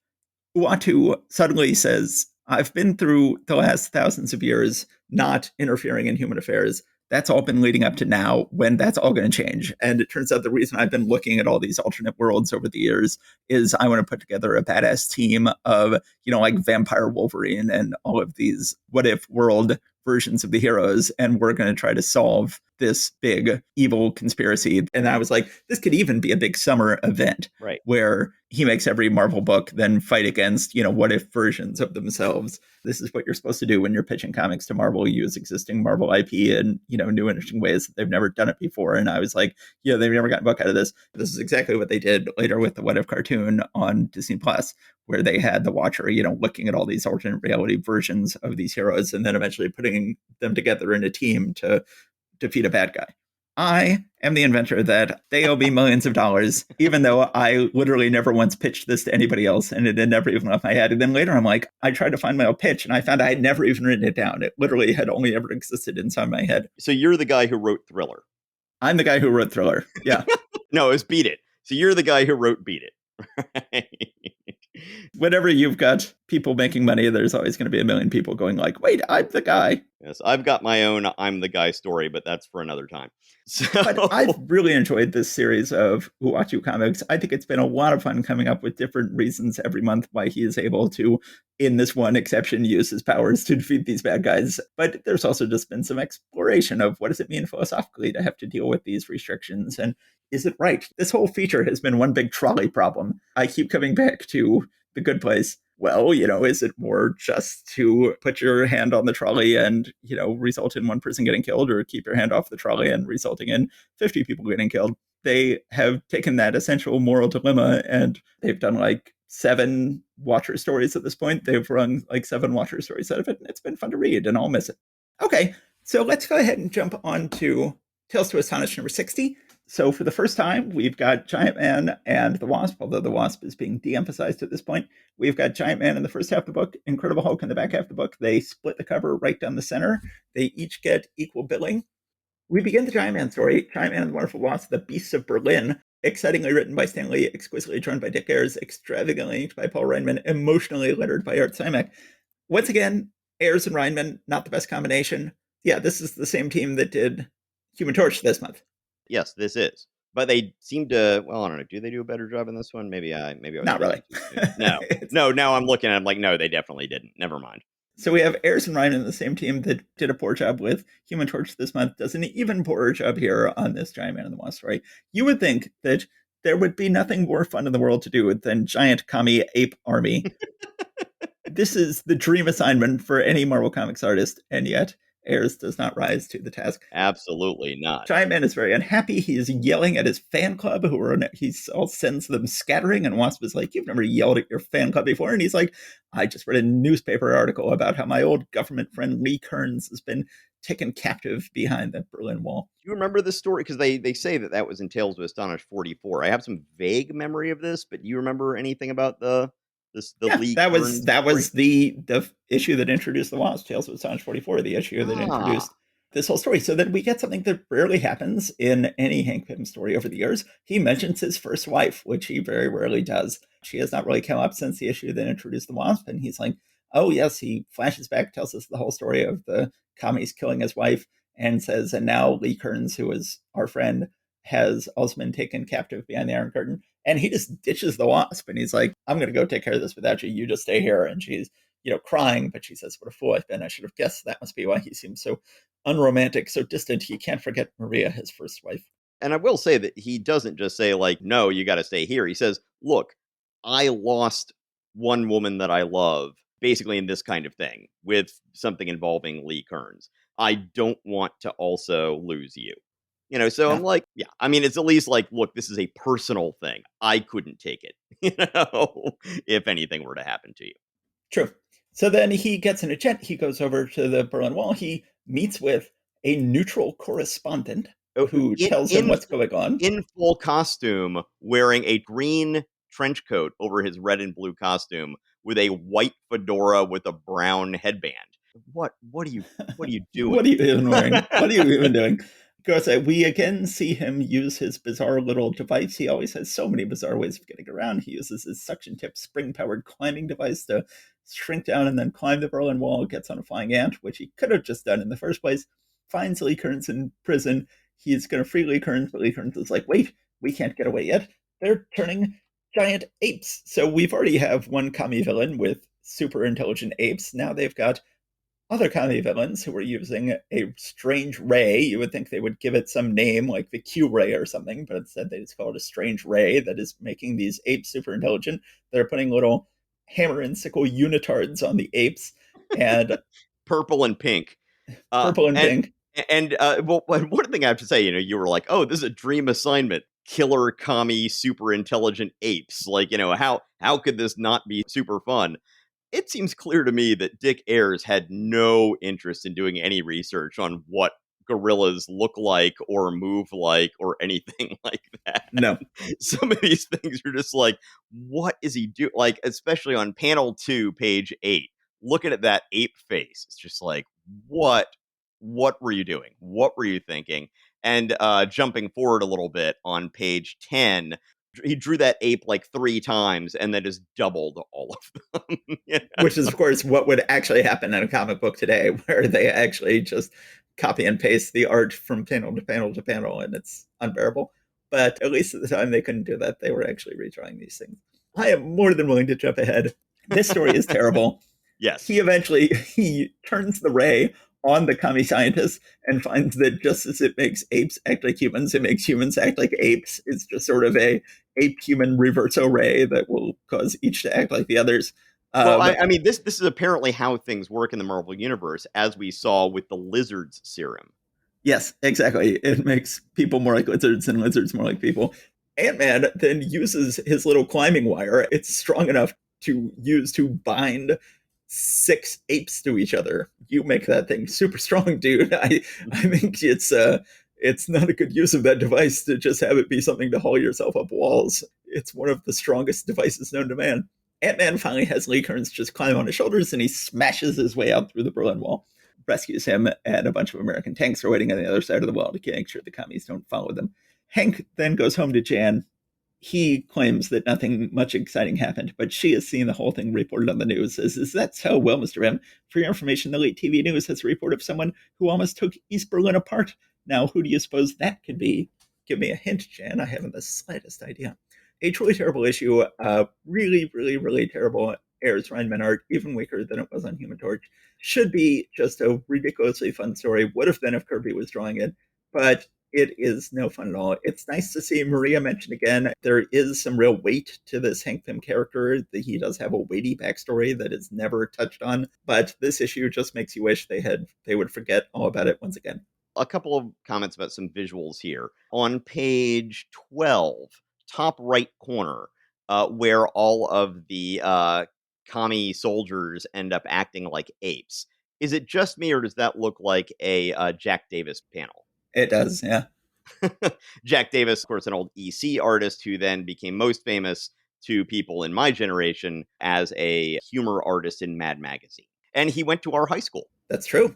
Uatu suddenly says, I've been through the last thousands of years not interfering in human affairs. That's all been leading up to now when that's all going to change. And it turns out the reason I've been looking at all these alternate worlds over the years is I want to put together a badass team of, like Vampire Wolverine and all of these what if world versions of the heroes. And we're going to try to solve this big evil conspiracy. And I was like, this could even be a big summer event, right, where he makes every Marvel book then fight against, what if versions of themselves. This is what you're supposed to do when you're pitching comics to Marvel. Use existing Marvel IP in, new interesting ways that they've never done it before. And I was like, they've never gotten a book out of this. This is exactly what they did later with the What If cartoon on Disney Plus, where they had the Watcher, looking at all these alternate reality versions of these heroes and then eventually putting them together in a team to defeat a bad guy. I am the inventor that they owe me millions of dollars, even though I literally never once pitched this to anybody else and it had never even left my head. And then later I'm like, I tried to find my old pitch and I found I had never even written it down. It literally had only ever existed inside my head. So you're the guy who wrote Thriller. I'm the guy who wrote Thriller. Yeah. No, it was Beat It. So you're the guy who wrote Beat It. Whenever you've got people making money, there's always going to be a million people going like, wait, I'm the guy. Yes, I've got my own I'm the guy story, but that's for another time. So... But I've really enjoyed this series of Uatu comics. I think it's been a lot of fun coming up with different reasons every month why he is able to, in this one exception, use his powers to defeat these bad guys. But there's also just been some exploration of what does it mean philosophically to have to deal with these restrictions, and is it right? This whole feature has been one big trolley problem. I keep coming back to The Good Place. Well, is it more just to put your hand on the trolley and, result in one person getting killed, or keep your hand off the trolley and resulting in 50 people getting killed? They have taken that essential moral dilemma and they've done like 7 Watcher stories at this point. They've run like 7 Watcher stories out of it, and it's been fun to read, and I'll miss it. Okay, so let's go ahead and jump on to Tales to Astonish number 60. So for the first time, we've got Giant Man and the Wasp, although the Wasp is being de-emphasized at this point. We've got Giant Man in the first half of the book, Incredible Hulk in the back half of the book. They split the cover right down the center. They each get equal billing. We begin the Giant Man story, Giant Man and the Wonderful Wasp, The Beasts of Berlin, excitingly written by Stan Lee, exquisitely drawn by Dick Ayers, extravagantly inked by Paul Reinman, emotionally lettered by Art Simek. Once again, Ayers and Reinman, not the best combination. Yeah, this is the same team that did Human Torch this month. Yes, this is. But they seem to, well, I don't know. Do they do a better job in this one? Maybe I was not really. No, now I'm looking at it, I'm like, no, they definitely didn't. Never mind. So we have Ayers and Ryan in the same team that did a poor job with Human Torch this month, does an even poorer job here on this Giant Man and the Wasp story. You would think that there would be nothing more fun in the world to do than giant commie ape army. This is the dream assignment for any Marvel Comics artist, and yet Ayers does not rise to the task. Absolutely not. Giant Man is very unhappy. He is yelling at his fan club, he all sends them scattering, and Wasp is like, you've never yelled at your fan club before. And he's like, I just read a newspaper article about how my old government friend Lee Kearns has been taken captive behind the Berlin Wall. Do you remember this story? Because they say that was in Tales to Astonish 44. I have some vague memory of this, but do you remember anything about Lee that Kearns was the issue that introduced the Wasp, Tales of Astonish 44, the issue that introduced this whole story, so that we get something that rarely happens in any Hank Pym story over the years. He mentions his first wife, which he very rarely does. She has not really come up since the issue that introduced the Wasp, and he's like, oh yes, he flashes back, tells us the whole story of the commies killing his wife, and says, and now Lee Kearns, who is our friend, has also been taken captive behind the Iron Curtain. And he just ditches the Wasp, and he's like, I'm going to go take care of this without you. You just stay here. And she's, crying, but she says, what a fool I've been. I should have guessed that must be why he seems so unromantic, so distant. He can't forget Maria, his first wife. And I will say that he doesn't just say, like, no, you got to stay here. He says, look, I lost one woman that I love, basically in this kind of thing, with something involving Lee Kearns. I don't want to also lose you. So yeah. I'm like, yeah, I mean, it's at least like, look, this is a personal thing. I couldn't take it, if anything were to happen to you. True. So then he gets in a jet. He goes over to the Berlin Wall. He meets with a neutral correspondent who tells him what's going on. In full costume, wearing a green trench coat over his red and blue costume with a white fedora with a brown headband. what are you What doing? are you even wearing? What are you even doing? Of course, we again see him use his bizarre little device. He always has so many bizarre ways of getting around. He uses his suction tip spring powered climbing device to shrink down and then climb the Berlin Wall, gets on a flying ant, which he could have just done in the first place, finds Lee Kearns in prison. He's going to free Lee Kearns, but Lee Kearns is like, wait, we can't get away yet. They're turning giant apes. So we've already have one commie villain with super intelligent apes. Now they've got other commie villains who were using a strange ray. You would think they would give it some name like the Q ray or something, but instead they just call it a strange ray that is making these apes super intelligent. They're putting little hammer and sickle unitards on the apes, and Purple and pink. Uh, purple and and pink. well, one thing I have to say, you were like, "Oh, this is a dream assignment: killer, commie, super intelligent apes." Like, how could this not be super fun? It seems clear to me that Dick Ayers had no interest in doing any research on what gorillas look like or move like or anything like that. No, Some of these things are just like, what is he doing? Like, especially on panel 2, page 8, looking at that ape face, it's just like, what? What were you doing? What were you thinking? And jumping forward a little bit on page 10, he drew that ape like 3 times and then just doubled all of them. which is of course what would actually happen in a comic book today, where they actually just copy and paste the art from panel to panel to panel, and it's unbearable. But at least at the time they couldn't do that. They were actually retrying these things. I am more than willing to jump ahead. This story is terrible. Yes. He turns the ray on the commie scientist and finds that just as it makes apes act like humans, it makes humans act like apes. It's just sort of a ape human reverso ray that will cause each to act like the others. Well, Um, I mean, this is apparently how things work in the Marvel universe, as we saw with the lizard's serum. yes, exactly. It makes people more like lizards and lizards more like people. Ant-Man then uses his little climbing wire. It's strong enough to use to bind 6 apes to each other. You make that thing super strong, dude. I think it's not a good use of that device to just have it be something to haul yourself up walls. It's one of the strongest devices known to man. Ant-Man finally has Lee Kearns just climb on his shoulders and he smashes his way out through the Berlin Wall, rescues him, and a bunch of American tanks are waiting on the other side of the wall to make sure the commies don't follow them. Hank then goes home to Jan. He claims that nothing much exciting happened, but she has seen the whole thing reported on the news. Is that so? Well, Mr. M, for your information, the late TV news has a report of someone who almost took East Berlin apart. Now, who do you suppose that could be? Give me a hint, Jan. I haven't the slightest idea. A truly terrible issue. Really, really, really terrible. Ayers Reinman art, even weaker than it was on Human Torch. Should be just a ridiculously fun story. Would have been if Kirby was drawing it, but it is no fun at all. It's nice to see Maria mentioned again. There is some real weight to this Hank Pym character. He does have a weighty backstory that is never touched on, but this issue just makes you wish they would forget all about it once again. A couple of comments about some visuals here. On page 12, top right corner, where all of the commie soldiers end up acting like apes. Is it just me, or does that look like a Jack Davis panel? It does, yeah. Jack Davis, of course, an old EC artist who then became most famous to people in my generation as a humor artist in Mad Magazine. And he went to our high school. That's true.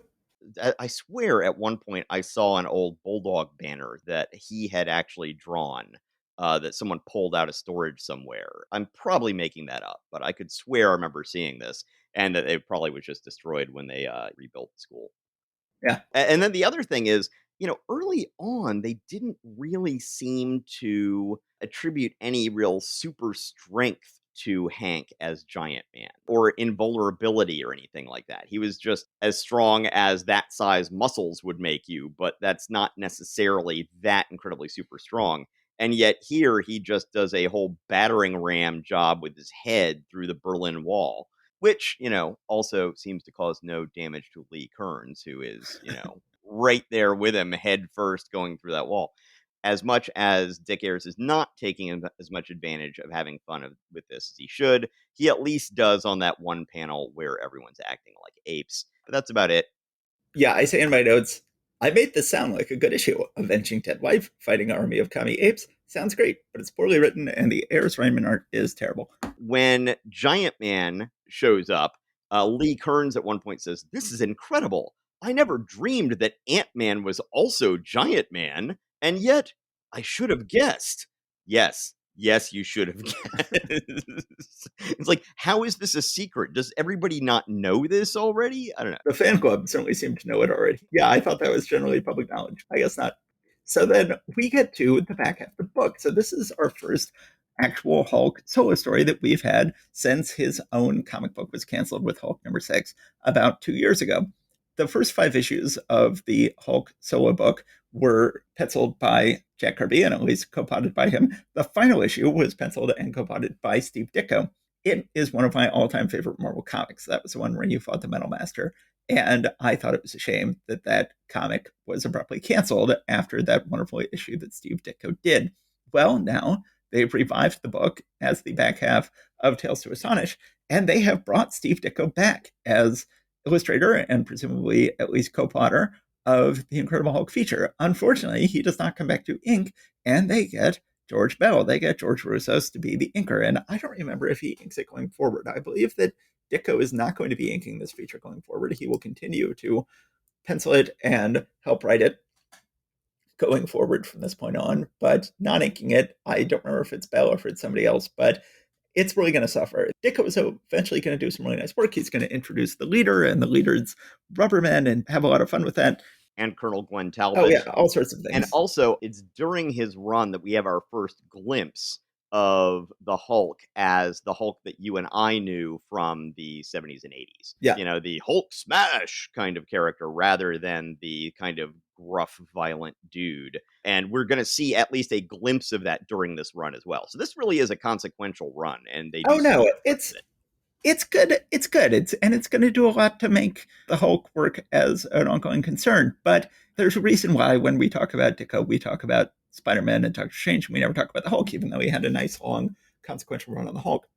I swear at one point I saw an old Bulldog banner that he had actually drawn, that someone pulled out of storage somewhere. I'm probably making that up, but I could swear I remember seeing this, and that it probably was just destroyed when they rebuilt the school. Yeah. And then the other thing is, early on, they didn't really seem to attribute any real super strength to Hank as Giant Man or invulnerability or anything like that. He was just as strong as that size muscles would make you, but that's not necessarily that incredibly super strong. And yet here he just does a whole battering ram job with his head through the Berlin Wall, which, also seems to cause no damage to Lee Kearns, who is, right there with him head first going through that wall. As much as Dick Ayers is not taking as much advantage of having fun with this as he should, he at least does on that one panel where everyone's acting like apes. But that's about it. Yeah, I say in my notes, I made this sound like a good issue. Avenging dead wife, fighting army of commie apes. Sounds great, but it's poorly written, and the Ayers Reinman art is terrible. When Giant Man shows up, Lee Kearns at one point says, "This is incredible. I never dreamed that Ant-Man was also Giant Man, and yet I should have guessed." Yes. Yes, you should have guessed. It's like, how is this a secret? Does everybody not know this already? I don't know. The fan club certainly seemed to know it already. Yeah, I thought that was generally public knowledge. I guess not. So then we get to the back half of the book. So this is our first actual Hulk solo story that we've had since his own comic book was canceled with Hulk #6 about 2 years ago. The first 5 issues of the Hulk solo book were penciled by Jack Kirby and at least co-potted by him. The final issue was penciled and co-potted by Steve Ditko. It is one of my all-time favorite Marvel comics. That was the one where you fought the Metal Master. And I thought it was a shame that that comic was abruptly canceled after that wonderful issue that Steve Ditko did. Well, now they've revived the book as the back half of Tales to Astonish, and they have brought Steve Ditko back as illustrator and presumably at least co-plotter of the Incredible Hulk feature. Unfortunately, he does not come back to ink, and they get George Bell. They get George Russos to be the inker, and I don't remember if he inks it going forward. I believe that Ditko is not going to be inking this feature going forward. He will continue to pencil it and help write it going forward from this point on, but not inking it. I don't remember if it's Bell or if it's somebody else, but it's really going to suffer. Ditko is eventually going to do some really nice work. He's going to introduce the leader and the leader's Rubbermen and have a lot of fun with that. And Colonel Gwen Talbot. Oh, yeah, all sorts of things. And also, it's during his run that we have our first glimpse of the Hulk as the Hulk that you and I knew from the 70s and 80s. Yeah. You know, the Hulk smash kind of character rather than the kind of gruff, violent dude. And we're going to see at least a glimpse of that during this run as well. So this really is a consequential run. And they do it's good. It's good. It's going to do a lot to make the Hulk work as an ongoing concern. But there's a reason why when we talk about Ditko, we talk about Spider-Man and Doctor Strange, and we never talk about the Hulk, even though he had a nice, long, consequential run on the Hulk.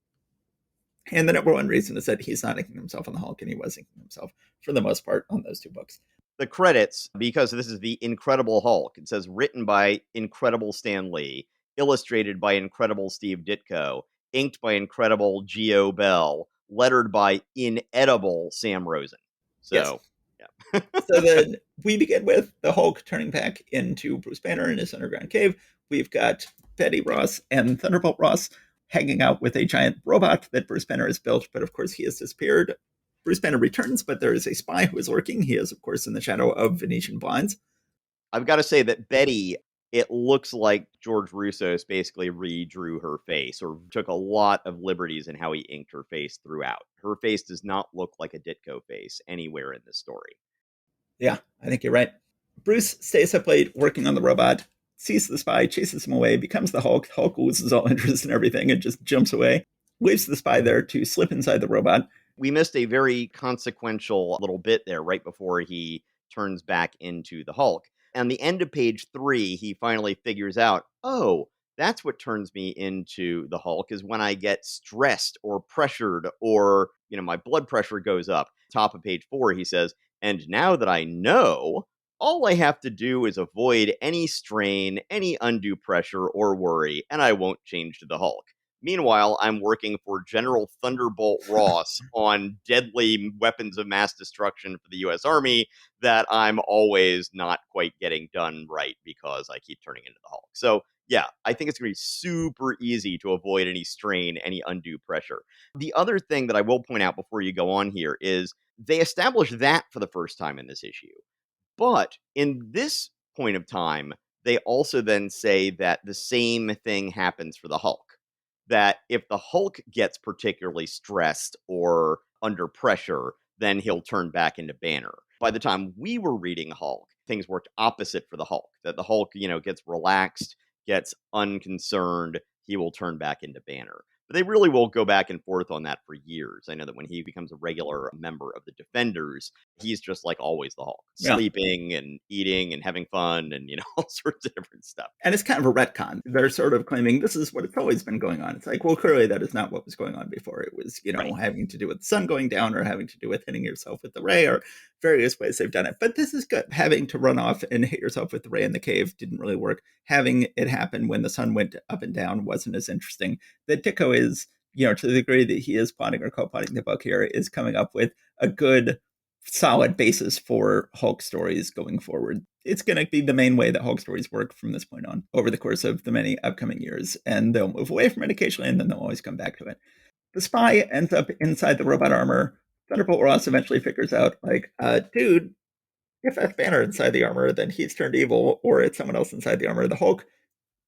And the number one reason is that he's not inking himself on the Hulk, and he was inking himself, for the most part, on those 2 books. The credits, because this is the Incredible Hulk, it says written by Incredible Stan Lee, illustrated by Incredible Steve Ditko, inked by Incredible Geo Bell, lettered by Inedible Sam Rosen. So, yes. Yeah. So then we begin with the Hulk turning back into Bruce Banner in his underground cave. We've got Betty Ross and Thunderbolt Ross hanging out with a giant robot that Bruce Banner has built, but of course he has disappeared. Bruce Banner returns, but there is a spy who is lurking. He is, of course, in the shadow of Venetian blinds. I've got to say that Betty, it looks like George Russos basically redrew her face or took a lot of liberties in how he inked her face throughout. Her face does not look like a Ditko face anywhere in this story. Yeah, I think you're right. Bruce stays up late working on the robot, sees the spy, chases him away, becomes the Hulk. Hulk loses all interest in everything and just jumps away, leaves the spy there to slip inside the robot. We missed a very consequential little bit there right before he turns back into the Hulk. And the end of page 3, he finally figures out, oh, that's what turns me into the Hulk is when I get stressed or pressured or, my blood pressure goes up. Top of page 4, he says, and now that I know, all I have to do is avoid any strain, any undue pressure or worry, and I won't change to the Hulk. Meanwhile, I'm working for General Thunderbolt Ross on deadly weapons of mass destruction for the U.S. Army that I'm always not quite getting done right because I keep turning into the Hulk. So, yeah, I think it's going to be super easy to avoid any strain, any undue pressure. The other thing that I will point out before you go on here is they established that for the first time in this issue. But in this point of time, they also then say that the same thing happens for the Hulk. That if the Hulk gets particularly stressed or under pressure, then he'll turn back into Banner. By the time we were reading Hulk, things worked opposite for the Hulk. That the Hulk, gets relaxed, gets unconcerned, he will turn back into Banner. But they really will go back and forth on that for years. I know that when he becomes a regular member of the Defenders, he's just like always the Hulk, sleeping and eating and having fun and, all sorts of different stuff. And it's kind of a retcon. They're sort of claiming this is what it's always been going on. It's like, well, clearly that is not what was going on before. It was, having to do with the sun going down or having to do with hitting yourself with the ray or various ways they've done it. But this is good. Having to run off and hit yourself with the ray in the cave didn't really work. Having it happen when the sun went up and down wasn't as interesting. That Ditko is to the degree that he is plotting or co-plotting the book here, is coming up with a good, solid basis for Hulk stories going forward. It's going to be the main way that Hulk stories work from this point on over the course of the many upcoming years. And they'll move away from it occasionally, and then they'll always come back to it. The spy ends up inside the robot armor. Thunderbolt Ross eventually figures out, like, dude, if that's Banner inside the armor, then he's turned evil, or it's someone else inside the armor. The Hulk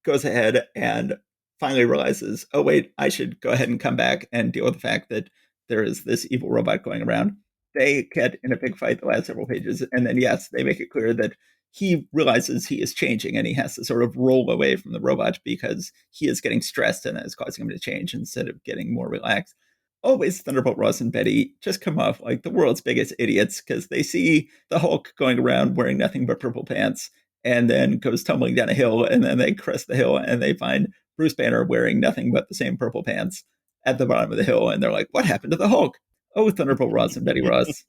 goes ahead and finally realizes, oh, wait, I should go ahead and come back and deal with the fact that there is this evil robot going around. They get in a big fight the last several pages, and then, yes, they make it clear that he realizes he is changing and he has to sort of roll away from the robot because he is getting stressed and that is causing him to change instead of getting more relaxed. Always Thunderbolt Ross and Betty just come off like the world's biggest idiots because they see the Hulk going around wearing nothing but purple pants and then goes tumbling down a hill, and then they crest the hill and they find Bruce Banner wearing nothing but the same purple pants at the bottom of the hill, and they're like, what happened to the Hulk? Oh, Thunderbolt Ross and Betty Ross,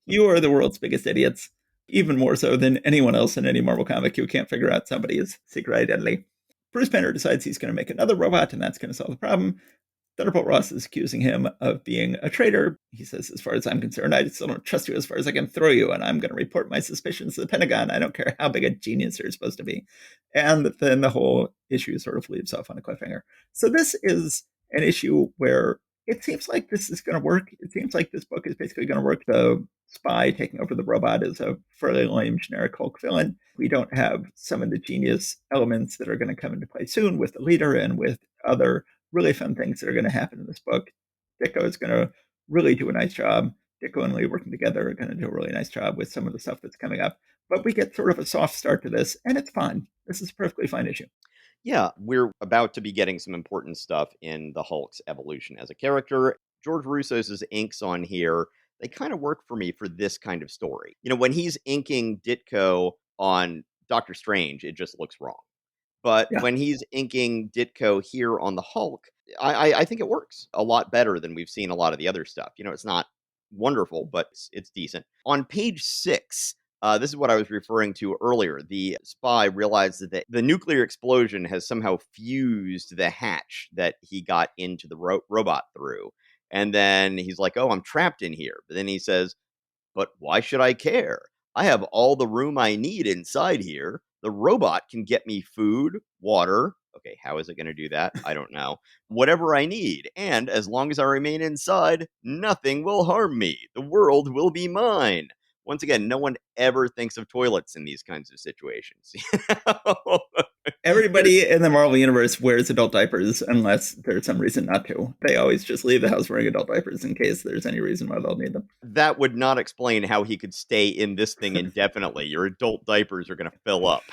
you are the world's biggest idiots, even more so than anyone else in any Marvel comic who can't figure out somebody's secret identity. Bruce Banner decides he's going to make another robot, and that's going to solve the problem. Thunderbolt Ross is accusing him of being a traitor. He says, as far as I'm concerned, I still don't trust you as far as I can throw you, and I'm going to report my suspicions to the Pentagon. I don't care how big a genius you're supposed to be. And then the whole issue sort of leaves off on a cliffhanger. So this is an issue where it seems like this is going to work. It seems like this book is basically going to work. The spy taking over the robot is a fairly lame generic Hulk villain. We don't have some of the genius elements that are going to come into play soon with the leader and with other really fun things that are going to happen in this book. Ditko is going to really do a nice job. Ditko and Lee working together are going to do a really nice job with some of the stuff that's coming up. But we get sort of a soft start to this, and it's fun. This is a perfectly fine issue. Yeah, we're about to be getting some important stuff in the Hulk's evolution as a character. George Russo's inks on here, they kind of work for me for this kind of story. When he's inking Ditko on Doctor Strange, it just looks wrong. But Yeah. when he's inking Ditko here on the Hulk, I think it works a lot better than we've seen a lot of the other stuff. It's not wonderful, but it's decent. On page 6, this is what I was referring to earlier. The spy realizes that the nuclear explosion has somehow fused the hatch that he got into the robot through. And then he's like, oh, I'm trapped in here. But then he says, but why should I care? I have all the room I need inside here. The robot can get me food, water. Okay, how is it going to do that? I don't know. Whatever I need. And as long as I remain inside, nothing will harm me. The world will be mine. Once again, no one ever thinks of toilets in these kinds of situations. Everybody in the Marvel Universe wears adult diapers unless there's some reason not to. They always just leave the house wearing adult diapers in case there's any reason why they'll need them. That would not explain how he could stay in this thing indefinitely. Your adult diapers are going to fill up.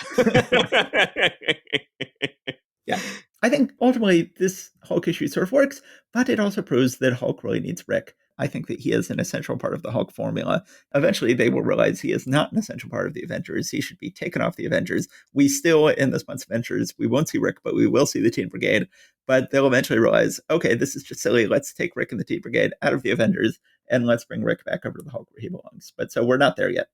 Yeah. I think ultimately this Hulk issue sort of works, but it also proves that Hulk really needs Rick. I think that he is an essential part of the Hulk formula. Eventually, they will realize he is not an essential part of the Avengers. He should be taken off the Avengers. We still, in this month's Avengers, we won't see Rick, but we will see the Teen Brigade. But they'll eventually realize, okay, this is just silly. Let's take Rick and the Teen Brigade out of the Avengers, and let's bring Rick back over to the Hulk where he belongs. But so we're not there yet.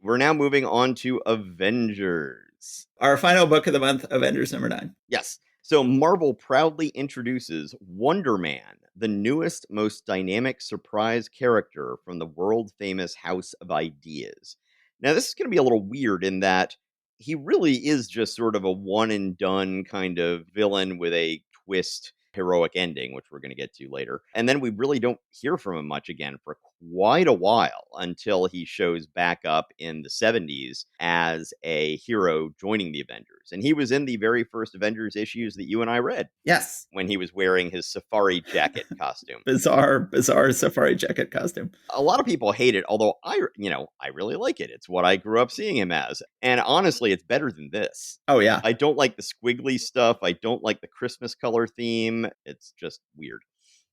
We're now moving on to Avengers. Our final book of the month, Avengers number 9. Yes. So Marvel proudly introduces Wonder Man, the newest, most dynamic surprise character from the world-famous House of Ideas. Now, this is going to be a little weird in that he really is just sort of a one-and-done kind of villain with a twist heroic ending, which we're going to get to later. And then we really don't hear from him much again for quite a while until he shows back up in the 70s as a hero joining the Avengers. And he was in the very first Avengers issues that you and I read. Yes. When he was wearing his safari jacket costume. Bizarre safari jacket costume. A lot of people hate it, although I really like it. It's what I grew up seeing him as. And honestly, it's better than this. Oh, yeah. I don't like the squiggly stuff. I don't like the Christmas color theme. It's just weird.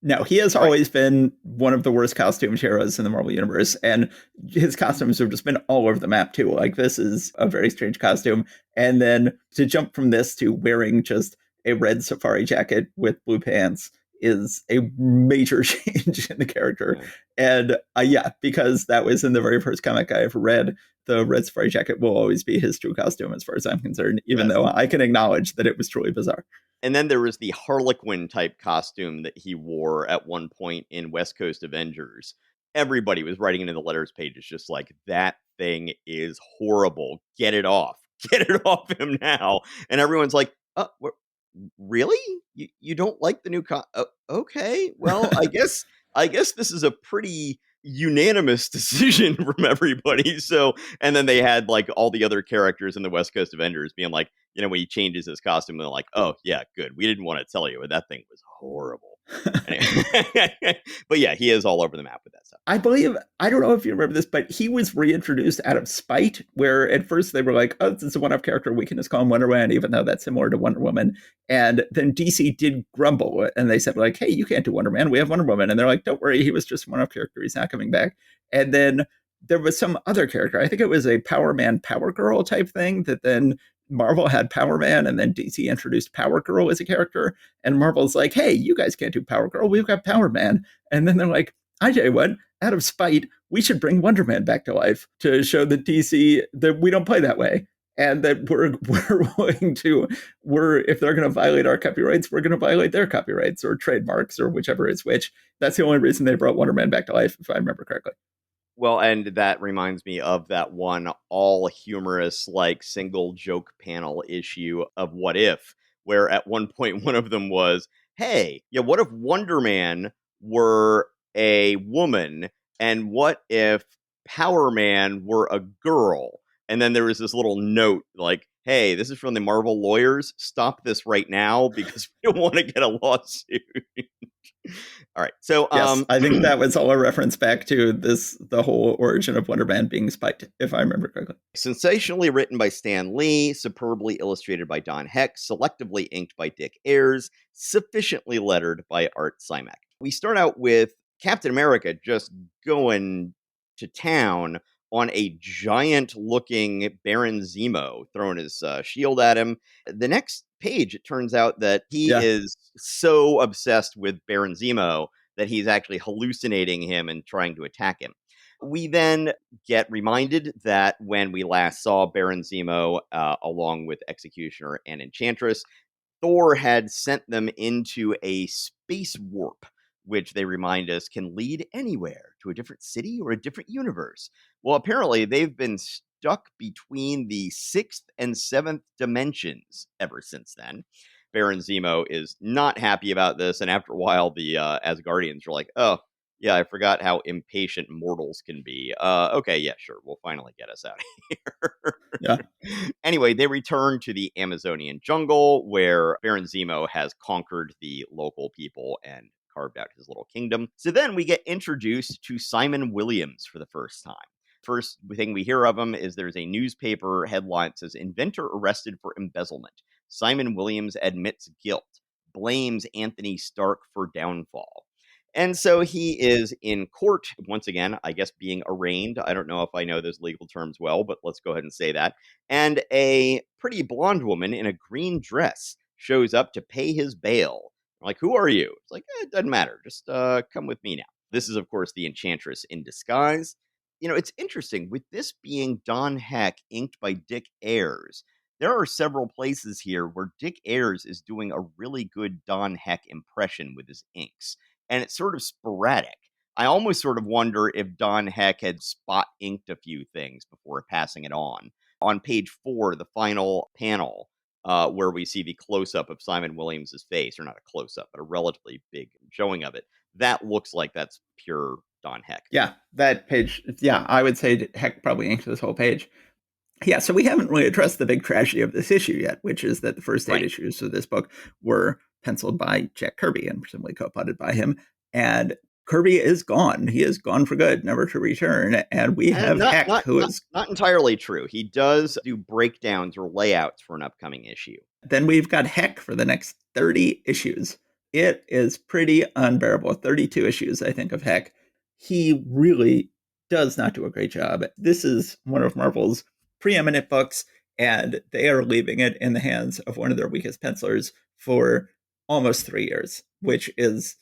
No, he has always been one of the worst costumed heroes in the Marvel Universe, and his costumes have just been all over the map, too. Like, this is a very strange costume. And then to jump from this to wearing just a red safari jacket with blue pants is a major change in the character. Yeah. And yeah, because that was in the very first comic I ever read, the red safari jacket will always be his true costume as far as I'm concerned, even Yes. though I can acknowledge that it was truly bizarre. And then there was the Harlequin type costume that he wore at one point in West Coast Avengers. Everybody was writing into the letters pages just like, that thing is horrible. Get it off. Get it off him now. And everyone's like, really? You don't like the new okay. Well, I guess this is a pretty unanimous decision from everybody. So, and then they had like all the other characters in the West Coast Avengers being like, when he changes his costume, they're like, oh yeah, good. We didn't want to tell you, but that thing was horrible. Anyway, but yeah, he is all over the map with that stuff. I believe, I don't know if you remember this, but he was reintroduced out of spite, where at first they were like, oh, this is a one-off character, we can just call him Wonder Man, even though that's similar to Wonder Woman. And then DC did grumble, and they said like, hey, you can't do Wonder Man, we have Wonder Woman. And they're like, don't worry, he was just a one-off character, he's not coming back. And then there was some other character, I think it was a Power Man, Power Girl type thing, that then Marvel had Power Man, and then DC introduced Power Girl as a character. And Marvel's like, hey, you guys can't do Power Girl, we've got Power Man. And then they're like, I tell you what, out of spite, we should bring Wonder Man back to life to show that DC, that we don't play that way. And that we're willing to, if they're going to violate our copyrights, we're going to violate their copyrights or trademarks or whichever is which. That's the only reason they brought Wonder Man back to life, if I remember correctly. Well, and that reminds me of that one all humorous, like single joke panel issue of What If, where at one point one of them was, hey, yeah, what if Wonder Man were a woman? And what if Power Man were a girl? And then there was this little note like, hey, this is from the Marvel lawyers. Stop this right now because we don't want to get a lawsuit. All right. So, yes, I think that was all a reference back to the whole origin of Wonder Man being spiked, if I remember correctly. Sensationally written by Stan Lee, superbly illustrated by Don Heck, selectively inked by Dick Ayers, sufficiently lettered by Art Simek. We start out with Captain America just going to town on a giant-looking Baron Zemo, throwing his shield at him. The next page, it turns out that he is so obsessed with Baron Zemo that he's actually hallucinating him and trying to attack him. We then get reminded that when we last saw Baron Zemo, along with Executioner and Enchantress, Thor had sent them into a space warp, which they remind us can lead anywhere to a different city or a different universe. Well, apparently they've been stuck between the 6th and 7th dimensions ever since then. Baron Zemo is not happy about this, and after a while, the Asgardians are like, oh, yeah, I forgot how impatient mortals can be. Okay, yeah, sure, we'll finally get us out of here. Yeah. Anyway, they return to the Amazonian jungle where Baron Zemo has conquered the local people and carved out his little kingdom. So then we get introduced to Simon Williams for the first time. First thing we hear of him is there's a newspaper headline that says, Inventor arrested for embezzlement. Simon Williams admits guilt, blames Anthony Stark for downfall. And so he is in court once again, I guess being arraigned. I don't know if I know those legal terms well, but let's go ahead and say that. And a pretty blonde woman in a green dress shows up to pay his bail. I'm like, who are you? It's like, it doesn't matter. Just come with me now. This is, of course, the Enchantress in disguise. It's interesting. With this being Don Heck, inked by Dick Ayers, there are several places here where Dick Ayers is doing a really good Don Heck impression with his inks. And it's sort of sporadic. I almost sort of wonder if Don Heck had spot inked a few things before passing it on. On page 4, the final panel, where we see the close-up of Simon Williams' face, or not a close-up, but a relatively big showing of it, that looks like that's pure Don Heck. Yeah, that page, yeah, I would say Heck probably inked this whole page. Yeah, so we haven't really addressed the big tragedy of this issue yet, which is that the first 8 issues of this book were penciled by Jack Kirby and presumably co-putted by him. And Kirby is gone. He is gone for good, never to return. And we have Heck, who is not entirely true. He does do breakdowns or layouts for an upcoming issue. Then we've got Heck for the next 30 issues. It is pretty unbearable. 32 issues, I think, of Heck. He really does not do a great job. This is one of Marvel's preeminent books, and they are leaving it in the hands of one of their weakest pencilers for almost 3 years, which is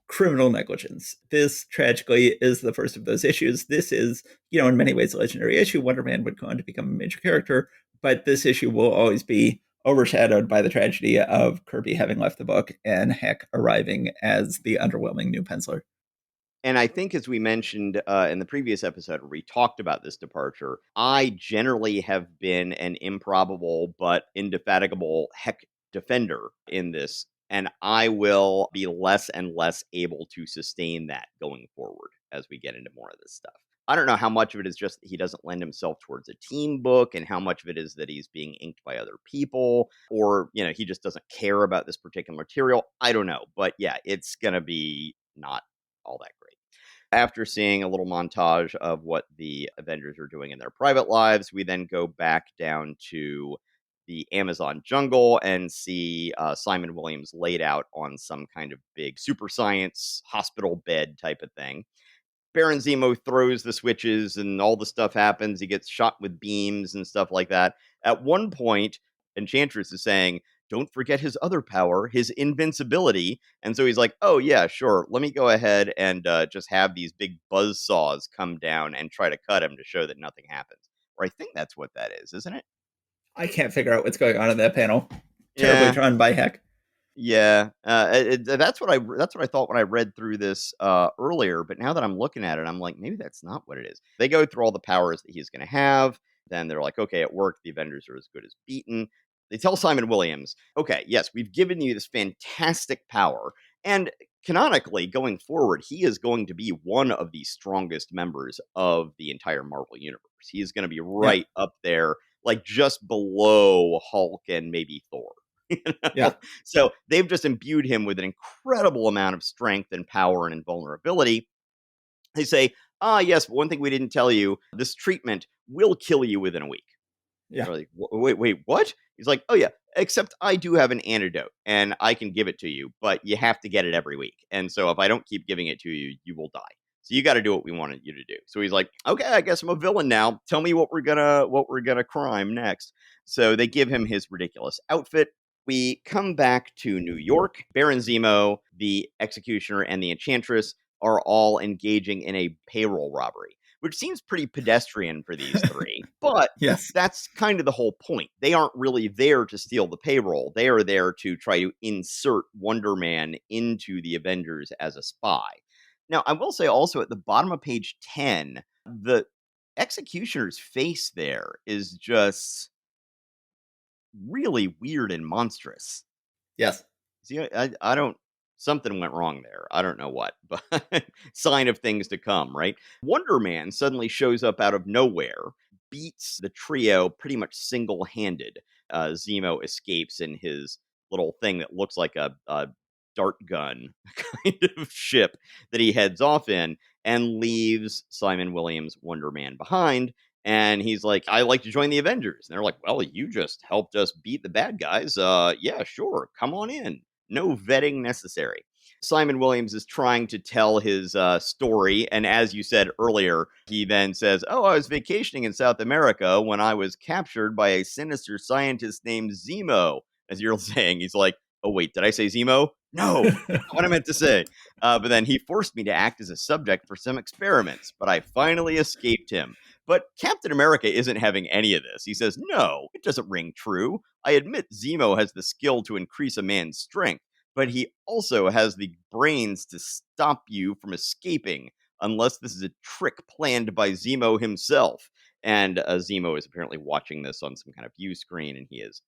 criminal negligence. This tragically is the first of those issues. This is, in many ways, a legendary issue. Wonder Man would go on to become a major character, but this issue will always be overshadowed by the tragedy of Kirby having left the book and Heck arriving as the underwhelming new penciler. And I think, as we mentioned in the previous episode where we talked about this departure, I generally have been an improbable but indefatigable Heck defender in this. And I will be less and less able to sustain that going forward as we get into more of this stuff. I don't know how much of it is just that he doesn't lend himself towards a team book and how much of it is that he's being inked by other people or, he just doesn't care about this particular material. I don't know. But yeah, it's going to be not all that great. After seeing a little montage of what the Avengers are doing in their private lives, we then go back down to the Amazon jungle and see Simon Williams laid out on some kind of big super science hospital bed type of thing. Baron Zemo throws the switches and all the stuff happens. He gets shot with beams and stuff like that. At one point, Enchantress is saying, don't forget his other power, his invincibility. And so he's like, oh, yeah, sure. Let me go ahead and just have these big buzz saws come down and try to cut him to show that nothing happens. Or I think that's what that is, isn't it? I can't figure out what's going on in that panel. Terribly Yeah. drawn by Heck. Yeah, that's what I thought when I read through this earlier. But now that I'm looking at it, I'm like, maybe that's not what it is. They go through all the powers that he's going to have. Then they're like, okay, it worked. The Avengers are as good as beaten. They tell Simon Williams, okay, yes, we've given you this fantastic power, and canonically, going forward, he is going to be one of the strongest members of the entire Marvel universe. He is going to be Yeah. right up there, like just below Hulk and maybe Thor. Yeah. So they've just imbued him with an incredible amount of strength and power and invulnerability. They say, yes, but one thing we didn't tell you, this treatment will kill you within a week. Yeah. They're like, wait, what? He's like, oh, yeah, except I do have an antidote and I can give it to you, but you have to get it every week. And so if I don't keep giving it to you, you will die. So you got to do what we wanted you to do. So he's like, okay, I guess I'm a villain now. Tell me what we're gonna crime next. So they give him his ridiculous outfit. We come back to New York. Baron Zemo, the Executioner, and the Enchantress are all engaging in a payroll robbery, which seems pretty pedestrian for these three. But Yes. that's kind of the whole point. They aren't really there to steal the payroll. They are there to try to insert Wonder Man into the Avengers as a spy. Now, I will say also at the bottom of page 10, the Executioner's face there is just really weird and monstrous. Yes. See, I don't. Something went wrong there. I don't know what, but sign of things to come, right? Wonder Man suddenly shows up out of nowhere, beats the trio pretty much single handed. Zemo escapes in his little thing that looks like a dart gun kind of ship that he heads off in and leaves Simon Williams' Wonder Man behind. And he's like, I like to join the Avengers. And they're like, well, you just helped us beat the bad guys. Yeah, sure. Come on in. No vetting necessary. Simon Williams is trying to tell his story. And as you said earlier, he then says, oh, I was vacationing in South America when I was captured by a sinister scientist named Zemo. As you're saying, he's like, oh, wait, did I say Zemo? No, that's not what I meant to say. But then he forced me to act as a subject for some experiments, but I finally escaped him. But Captain America isn't having any of this. He says, no, it doesn't ring true. I admit Zemo has the skill to increase a man's strength, but he also has the brains to stop you from escaping, unless this is a trick planned by Zemo himself. And Zemo is apparently watching this on some kind of view screen, and he is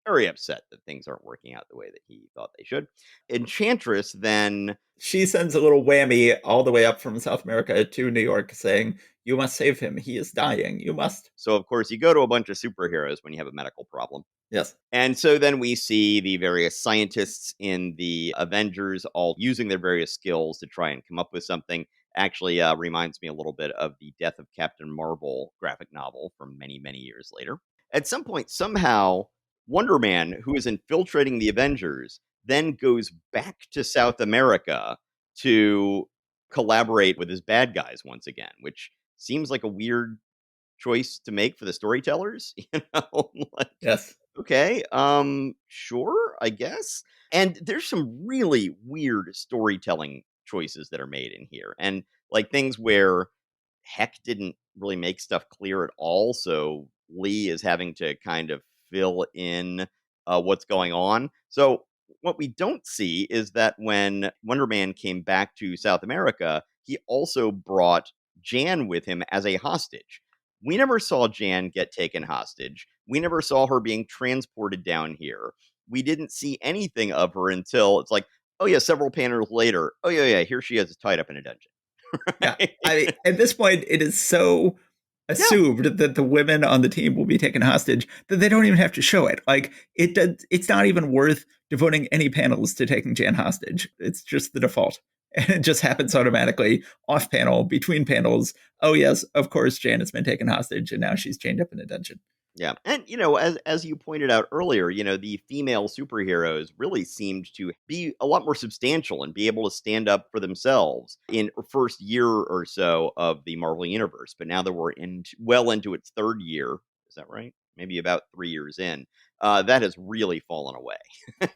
very upset that things aren't working out the way that he thought they should. Enchantress then She sends a little whammy all the way up from South America to New York saying, you must save him. He is dying. You must. So, of course, you go to a bunch of superheroes when you have a medical problem. Yes. And so then we see the various scientists in the Avengers all using their various skills to try and come up with something. Actually, reminds me a little bit of the Death of Captain Marvel graphic novel from many, many years later. At some point, somehow, Wonder Man, who is infiltrating the Avengers, then goes back to South America to collaborate with his bad guys once again, which seems like a weird choice to make for the storytellers, like, Yes. okay, sure, I guess. And there's some really weird storytelling choices that are made in here, and, like, things where Heck didn't really make stuff clear at all, so Lee is having to kind of fill in, what's going on. So, what we don't see is that when Wonder Man came back to South America, he also brought Jan with him as a hostage. We never saw Jan get taken hostage. We never saw her being transported down here. We didn't see anything of her until it's like, "Oh, yeah, several panels later. Oh, yeah, yeah, here she is tied up in a dungeon." Yeah, Right? at this point, it is so Yeah. assumed that the women on the team will be taken hostage that they don't even have to show it. Like it's not even worth devoting any panels to taking Jan hostage. It's just the default, and it just happens automatically off panel between panels. Oh yes, of course, Jan has been taken hostage, and now she's chained up in a dungeon. Yeah, and as you pointed out earlier, the female superheroes really seemed to be a lot more substantial and be able to stand up for themselves in the first year or so of the Marvel universe. But now that we're well into its third year, is that right? Maybe about 3 years in, that has really fallen away.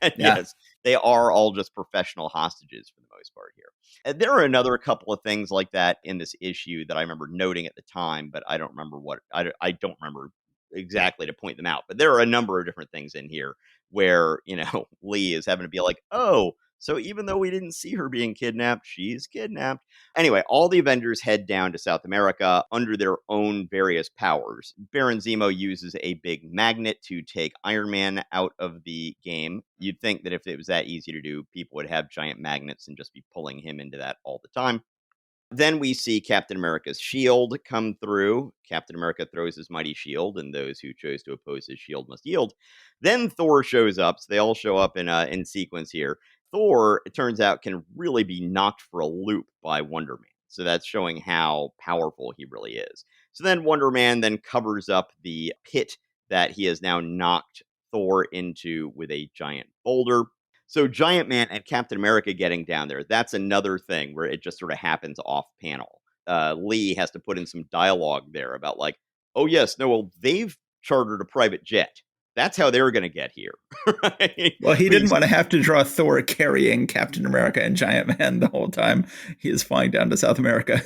And Yeah, yes, they are all just professional hostages for the most part here. And there are another couple of things like that in this issue that I remember noting at the time, but I don't remember I don't remember exactly to point them out. But there are a number of different things in here where, Lee is having to be like, oh, so even though we didn't see her being kidnapped, she's kidnapped. Anyway, all the Avengers head down to South America under their own various powers. Baron Zemo uses a big magnet to take Iron Man out of the game. You'd think that if it was that easy to do, people would have giant magnets and just be pulling him into that all the time. Then we see Captain America's shield come through. Captain America throws his mighty shield, and those who chose to oppose his shield must yield. Then Thor shows up. So they all show up in sequence here. Thor, it turns out, can really be knocked for a loop by Wonder Man. So that's showing how powerful he really is. So then Wonder Man then covers up the pit that he has now knocked Thor into with a giant boulder. So Giant Man and Captain America getting down there, that's another thing where it just sort of happens off panel. Lee has to put in some dialogue there about like, oh yes, no, well, they've chartered a private jet. That's how they're going to get here. Right? well, he But didn't want to have to draw Thor carrying Captain America and Giant Man the whole time he is flying down to South America.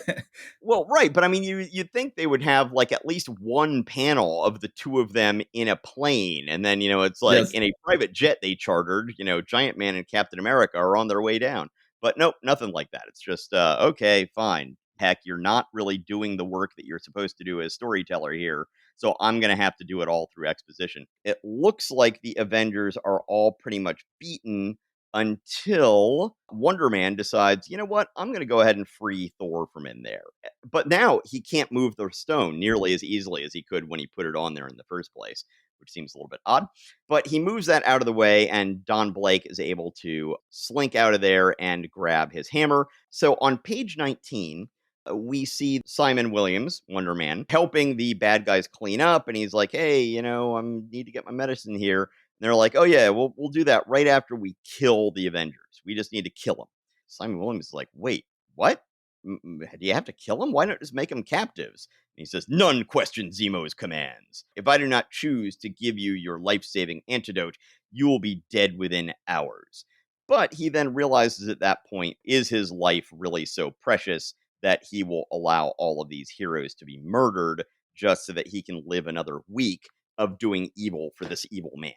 well, right, but I mean, you'd think they would have like at least one panel of the two of them in a plane, and then it's like Yes. in a private jet they chartered. Giant Man and Captain America are on their way down, but nope, nothing like that. It's just okay, fine. Heck, you're not really doing the work that you're supposed to do as storyteller here, so I'm gonna have to do it all through exposition. It looks like the Avengers are all pretty much beaten until Wonder Man decides, you know what, I'm going to go ahead and free Thor from in there. But now he can't move the stone nearly as easily as he could when he put it on there in the first place, which seems a little bit odd. But he moves that out of the way, and Don Blake is able to slink out of there and grab his hammer. So on page 19, we see Simon Williams, Wonder Man, helping the bad guys clean up, and he's like, "Hey, I need to get my medicine here." And they're like, "Oh yeah, we'll do that right after we kill the Avengers. We just need to kill them." Simon Williams is like, "Wait, what? Do you have to kill them? Why not just make them captives?" And he says, "None question Zemo's commands. If I do not choose to give you your life-saving antidote, you will be dead within hours." But he then realizes at that point, is his life really so precious that he will allow all of these heroes to be murdered just so that he can live another week of doing evil for this evil man?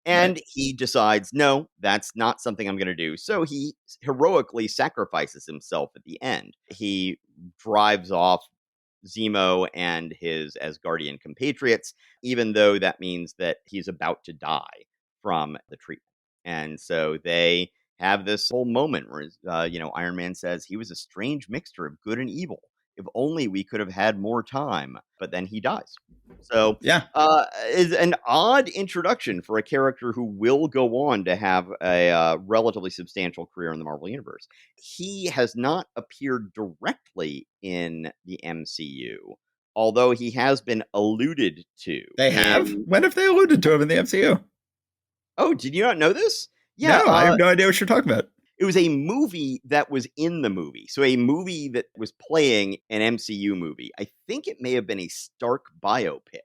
Right. And he decides, no, that's not something I'm going to do. So he heroically sacrifices himself at the end. He drives off Zemo and his Asgardian compatriots, even though that means that he's about to die from the treatment. And so they have this whole moment where, Iron Man says he was a strange mixture of good and evil. If only we could have had more time. But then he dies. So Yeah. is an odd introduction for a character who will go on to have a relatively substantial career in the Marvel Universe. He has not appeared directly in the MCU, although he has been alluded to They have? in. When have they alluded to him in the MCU? Oh, did you not know this? Yeah, No, I have no idea what you're talking about. it was a movie that was in the movie. So a movie that was playing an MCU movie. I think it may have been a Stark biopic.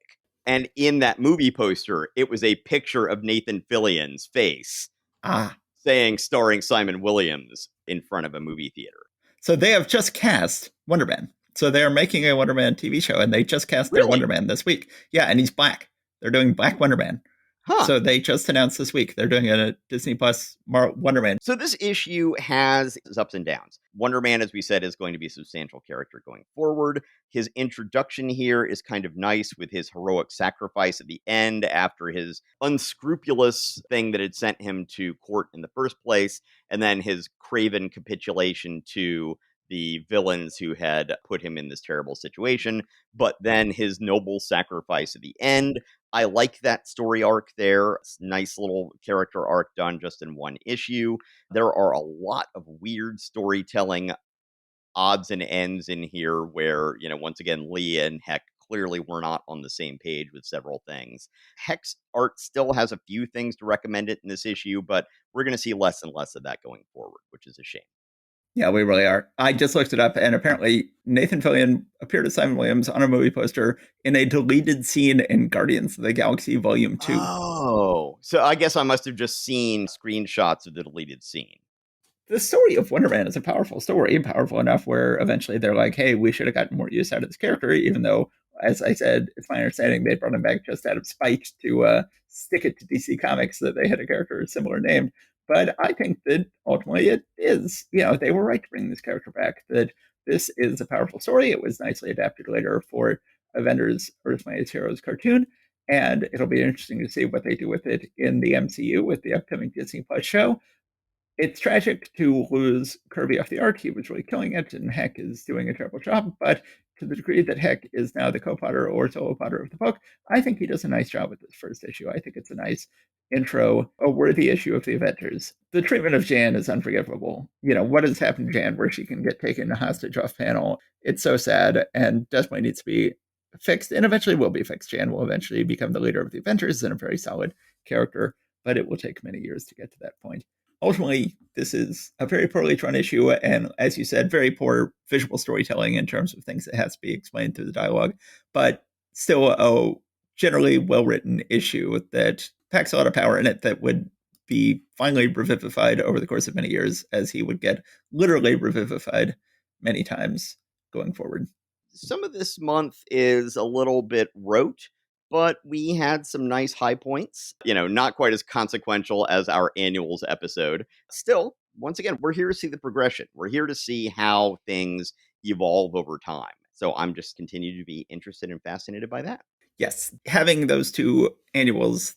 And in that movie poster, it was a picture of Nathan Fillion's face. Ah. saying starring Simon Williams in front of a movie theater. So they have just cast Wonder Man. So they are making a Wonder Man TV show, and they just cast their Really? Wonder Man this week. Yeah, and he's black. They're doing Black Wonder Man. Huh. So they just announced this week they're doing a Disney Plus Wonder Man. So this issue has its ups and downs. Wonder Man, as we said, is going to be a substantial character going forward. His introduction here is kind of nice with his heroic sacrifice at the end after his unscrupulous thing that had sent him to court in the first place, and then his craven capitulation to the villains who had put him in this terrible situation, but then his noble sacrifice at the end. I like that story arc there. It's a nice little character arc done just in one issue. There are a lot of weird storytelling odds and ends in here where, once again, Lee and Heck clearly were not on the same page with several things. Heck's art still has a few things to recommend it in this issue, but we're going to see less and less of that going forward, which is a shame. Yeah, we really are. I just looked it up, and apparently Nathan Fillion appeared as Simon Williams on a movie poster in a deleted scene in Guardians of the Galaxy Volume 2. Oh, so I guess I must have just seen screenshots of the deleted scene. The story of Wonder Man is a powerful story, powerful enough where eventually they're like, hey, we should have gotten more use out of this character, even though, as I said, it's my understanding they brought him back just out of spite to stick it to DC Comics that they had a character of similar name. But I think that ultimately it is, they were right to bring this character back, that this is a powerful story. It was nicely adapted later for Avengers Earth's Mightiest Heroes cartoon. And it'll be interesting to see what they do with it in the MCU with the upcoming Disney Plus show. It's tragic to lose Kirby off the art. He was really killing it, and Heck is doing a terrible job. But to the degree that Heck is now the co-potter or solo potter of the book, I think he does a nice job with this first issue. I think it's a nice intro, a worthy issue of the Avengers. The treatment of Jan is unforgivable. What has happened to Jan where she can get taken hostage off panel? It's so sad and desperately needs to be fixed, and eventually will be fixed. Jan will eventually become the leader of the Avengers and a very solid character, but it will take many years to get to that point. Ultimately, this is a very poorly drawn issue, and as you said, very poor visual storytelling in terms of things that has to be explained through the dialogue, but still a generally well-written issue that packs a lot of power in it that would be finally revivified over the course of many years, as he would get literally revivified many times going forward. Some of this month is a little bit rote, but we had some nice high points, not quite as consequential as our annuals episode. Still, once again, we're here to see the progression. We're here to see how things evolve over time. So I'm just continue to be interested and fascinated by that. Yes, having those two annuals,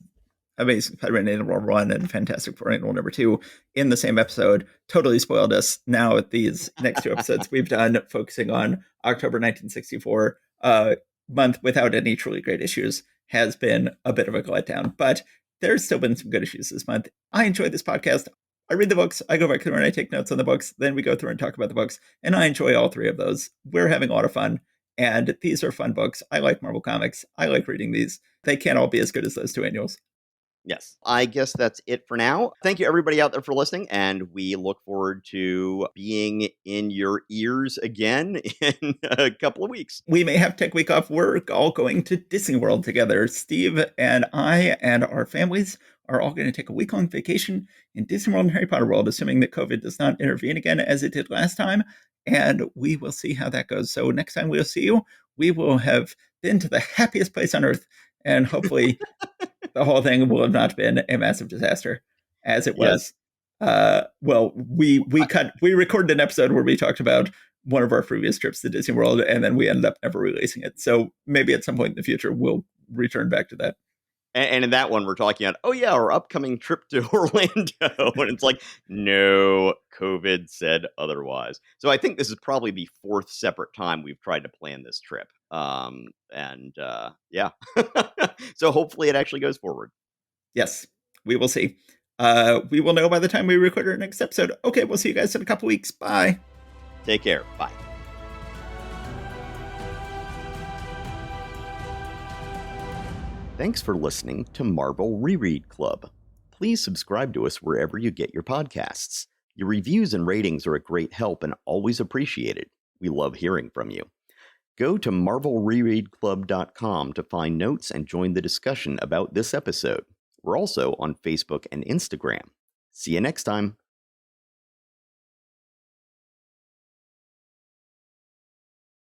Amazing Spider-Man Annual 1 and Fantastic Four Annual number 2 in the same episode totally spoiled us. Now these next two episodes we've done focusing on October 1964, month without any truly great issues, has been a bit of a letdown, but there's still been some good issues this month. I enjoy this podcast. I read the books, I go back through and I take notes on the books, then we go through and talk about the books, and I enjoy all three of those. We're having a lot of fun, and these are fun books. I like Marvel Comics. I like reading these. They can't all be as good as those two annuals. Yes, I guess that's it for now. Thank you, everybody out there, for listening, and we look forward to being in your ears again in a couple of weeks. We may have to take a week off. We're all going to Disney World together. Steve and I and our families are all going to take a week-long vacation in Disney World and Harry Potter World, assuming that COVID does not intervene again as it did last time, and we will see how that goes. So next time we'll see you, we will have been to the happiest place on Earth, and hopefully the whole thing will have not been a massive disaster as it was. Well, we recorded an episode where we talked about one of our previous trips to Disney World, and then we ended up never releasing it. So maybe at some point in the future, we'll return back to that. And in that one, we're talking about, our upcoming trip to Orlando. And it's like, no, COVID said otherwise. So I think this is probably the fourth separate time we've tried to plan this trip. Yeah. So hopefully it actually goes forward. Yes, we will see. We will know by the time we record our next episode. Okay, we'll see you guys in a couple weeks. Bye. Take care. Bye. Thanks for listening to Marvel Reread Club. Please subscribe to us wherever you get your podcasts. Your reviews and ratings are a great help and always appreciated. We love hearing from you. Go to marvelrereadclub.com to find notes and join the discussion about this episode. We're also on Facebook and Instagram. See you next time.